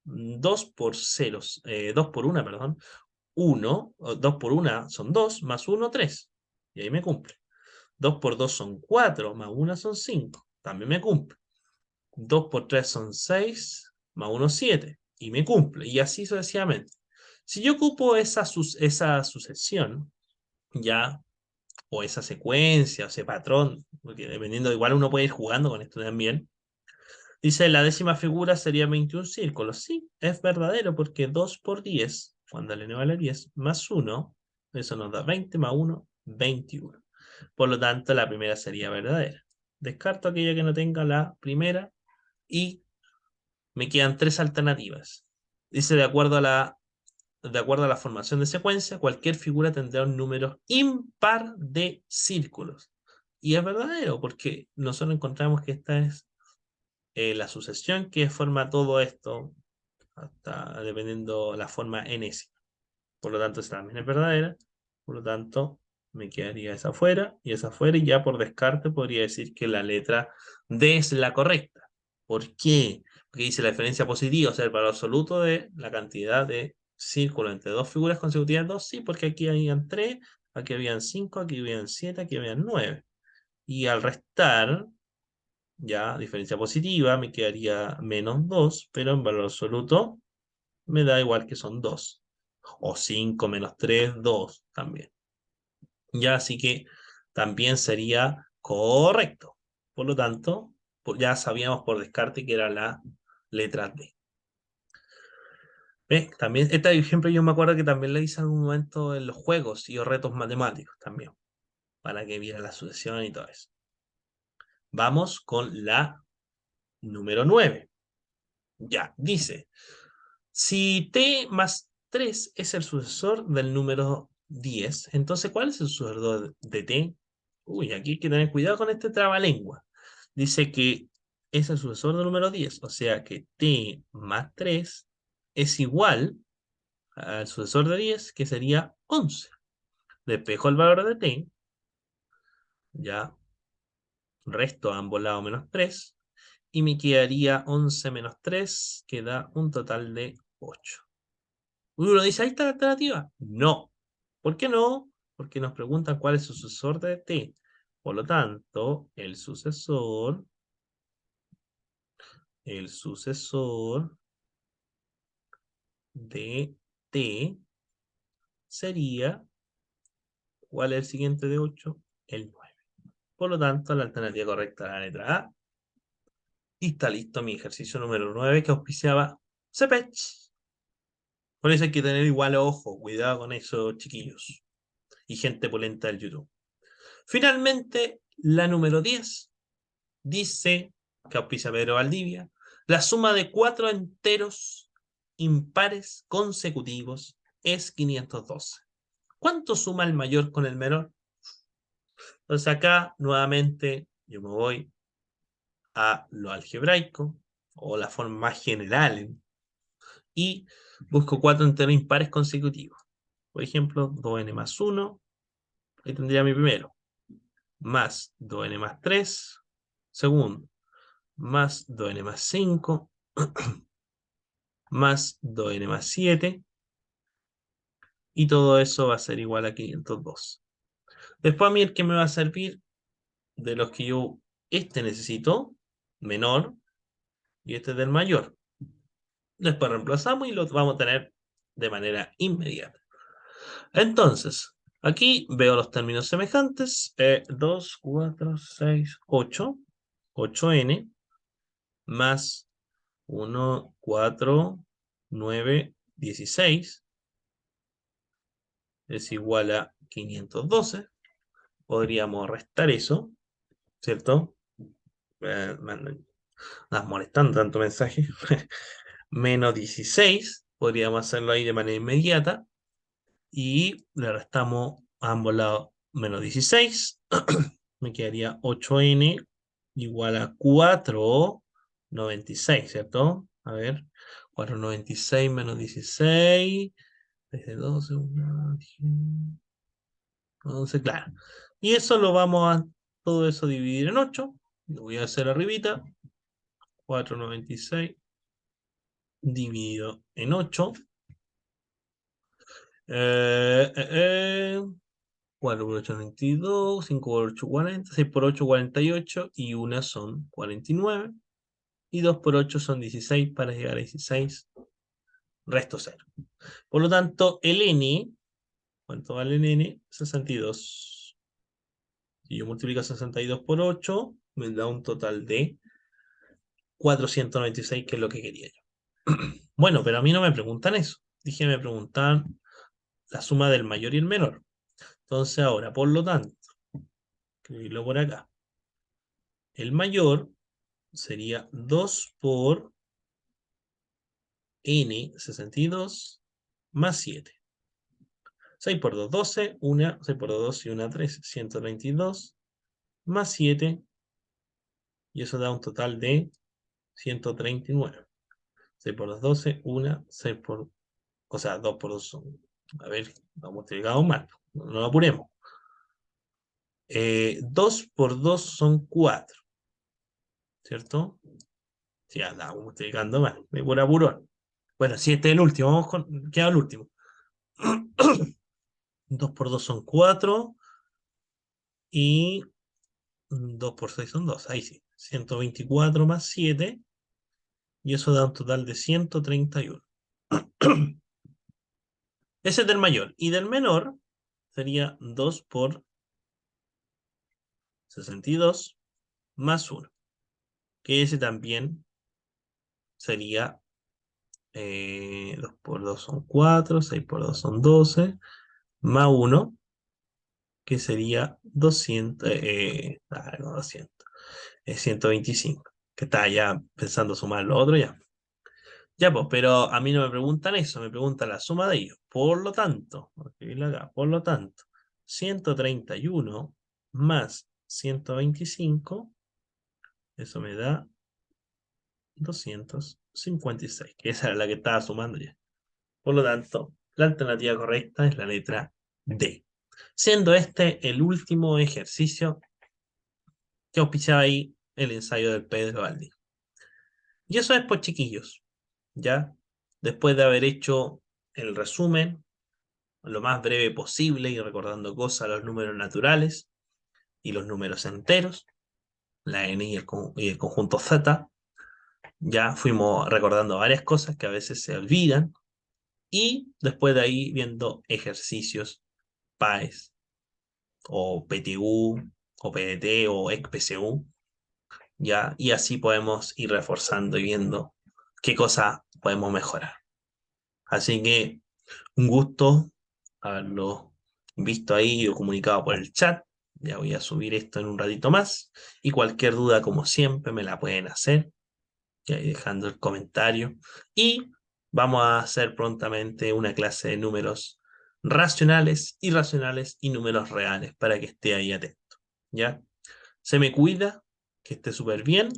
2 por 0, 2 por 1, perdón, 1, 2 por 1 son 2, más 1, 3. Y ahí me cumple. 2 por 2 son 4, más 1 son 5. También me cumple. 2 por 3 son 6, más 1, 7. Y me cumple. Y así sucesivamente. Si yo ocupo esa sucesión, ya, o esa secuencia, o ese patrón, porque dependiendo, igual uno puede ir jugando con esto también. Dice, la décima figura sería 21 círculos. Sí, es verdadero, porque 2 por 10, cuando le vale a 10, más 1, eso nos da 20, más 1, 21. Por lo tanto, la primera sería verdadera. Descarto aquella que no tenga la primera y me quedan 3 alternativas. Dice, de acuerdo a la formación de secuencia, cualquier figura tendrá un número impar de círculos. Y es verdadero, porque nosotros encontramos que esta es la sucesión que forma todo esto, hasta dependiendo la forma enésima. Por lo tanto, esta también es verdadera. Por lo tanto, me quedaría esa afuera y esa afuera. Y ya por descarte podría decir que la letra D es la correcta. ¿Por qué? Porque dice la diferencia positiva, o sea, el valor absoluto de la cantidad de círculos entre dos figuras consecutivas 2. Sí, porque aquí habían 3, aquí habían 5, aquí habían 7, aquí habían 9. Y al restar, ya, diferencia positiva, me quedaría menos 2, pero en valor absoluto me da igual que son 2. O 5 menos 3, 2 también. Ya, así que también sería correcto. Por lo tanto, ya sabíamos por descarte que era la letra D. ¿Ves? También, este ejemplo yo me acuerdo que también le hice en algún momento en los juegos y los retos matemáticos también, para que viera la sucesión y todo eso. Vamos con la número 9. Ya, dice, si t más 3 es el sucesor del número 10, entonces ¿cuál es el sucesor de t? Uy, aquí hay que tener cuidado con este trabalengua. Dice que es el sucesor del número 10, o sea que t más 3 es igual al sucesor de 10, que sería 11. Despejo el valor de t, ya resto a ambos lados menos 3, y me quedaría 11 menos 3, que da un total de 8. Uno dice, ¿ahí está la alternativa? No. ¿Por qué no? Porque nos preguntan cuál es el sucesor de t. Por lo tanto, el sucesor de t sería, ¿cuál es el siguiente de 8? El 9. Por lo tanto, la alternativa correcta es la letra A. Y está listo mi ejercicio número 9 que auspiciaba Cepech. Por eso hay que tener igual ojo, cuidado con esos chiquillos. Y gente polenta del YouTube. Finalmente, la número 10 dice, que auspicia Pedro Valdivia, la suma de 4 enteros impares consecutivos es 512. ¿Cuánto suma el mayor con el menor? Entonces acá, nuevamente, yo me voy a lo algebraico, o la forma más general, y busco 4 enteros impares consecutivos. Por ejemplo, 2n más 1, ahí tendría mi primero, más 2n más 3, segundo, más 2n más 5, más 2n más 7, y todo eso va a ser igual a 502. Después a mí el que me va a servir, de los que yo, necesito, menor, y este es del mayor. Después reemplazamos y lo vamos a tener de manera inmediata. Entonces, aquí veo los términos semejantes. 2, 4, 6, 8. 8n más 1, 4, 9, 16 es igual a 512. Podríamos restar eso, ¿cierto? Nos molestan tanto mensaje. Menos 16. Podríamos hacerlo ahí de manera inmediata. Y le restamos a ambos lados menos 16. Me quedaría 8n igual a 496, ¿cierto? A ver, 496 menos 16, desde 12, 1, 10, 11, claro. Y eso lo vamos a, todo eso dividir en 8. Lo voy a hacer arribita. 496 dividido en 8. 4 por 8, 22, 5 por 8, 40, 6 por 8, 48, y una son 49, y 2 por 8 son 16, para llegar a 16, resto 0. Por lo tanto, el n, ¿cuánto vale el n? 62. Si yo multiplico 62 por 8, me da un total de 496, que es lo que quería yo. Bueno, pero a mí no me preguntan eso. Dije, me preguntan la suma del mayor y el menor. Entonces ahora, por lo tanto, escribirlo por acá. El mayor sería 2 por n, 62, más 7. 6 por 2, 12, 6 por 2, 2 y 1, 3, 132, más 7, y eso da un total de 139. 6 por 2, 12, 1, 6 por, o sea, 2 por 2 son, a ver, lo hemos multiplicado mal, no nos apuremos. 2 por 2 son 4, ¿cierto? Sí, andamos multiplicando mal, me por apurón. Bueno, si este es el último, vamos con, queda el último. 2 por 2 son 4, y 2 por 6 son 2, ahí sí. 124 más 7, y eso da un total de 131. Ese es del mayor. Y del menor sería 2 por 62 más 1, que ese también sería 2 por 2 son 4, 6 por 2 son 12, más 1, que sería 200, no 200, es 125, que está ya pensando sumar lo otro ya. Ya, pues, pero a mí no me preguntan eso, me preguntan la suma de ellos. Por lo tanto, voy a escribirlo acá, por lo tanto, 131 más 125, eso me da 256, que esa era la que estaba sumando ya. Por lo tanto, La alternativa correcta es la letra D. Siendo este el último ejercicio que auspiciaba ahí el ensayo del Pedro Baldi. Y eso es por chiquillos, ¿ya? Después de haber hecho el resumen lo más breve posible y recordando cosas, los números naturales y los números enteros, la n y el conjunto z, ya fuimos recordando varias cosas que a veces se olvidan y después de ahí viendo ejercicios PAES o PTU o PDT o ECPCU, ya, y así podemos ir reforzando y viendo qué cosas podemos mejorar. Así que un gusto haberlo visto ahí o comunicado por el chat. Ya voy a subir esto en un ratito más. Y cualquier duda, como siempre, me la pueden hacer. Y ahí dejando el comentario. Y vamos a hacer prontamente una clase de números racionales, irracionales y números reales para que esté ahí atento. ¿Ya? Se me cuida, que esté súper bien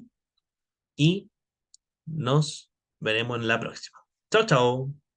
y nos veremos en la próxima. Chao, chao.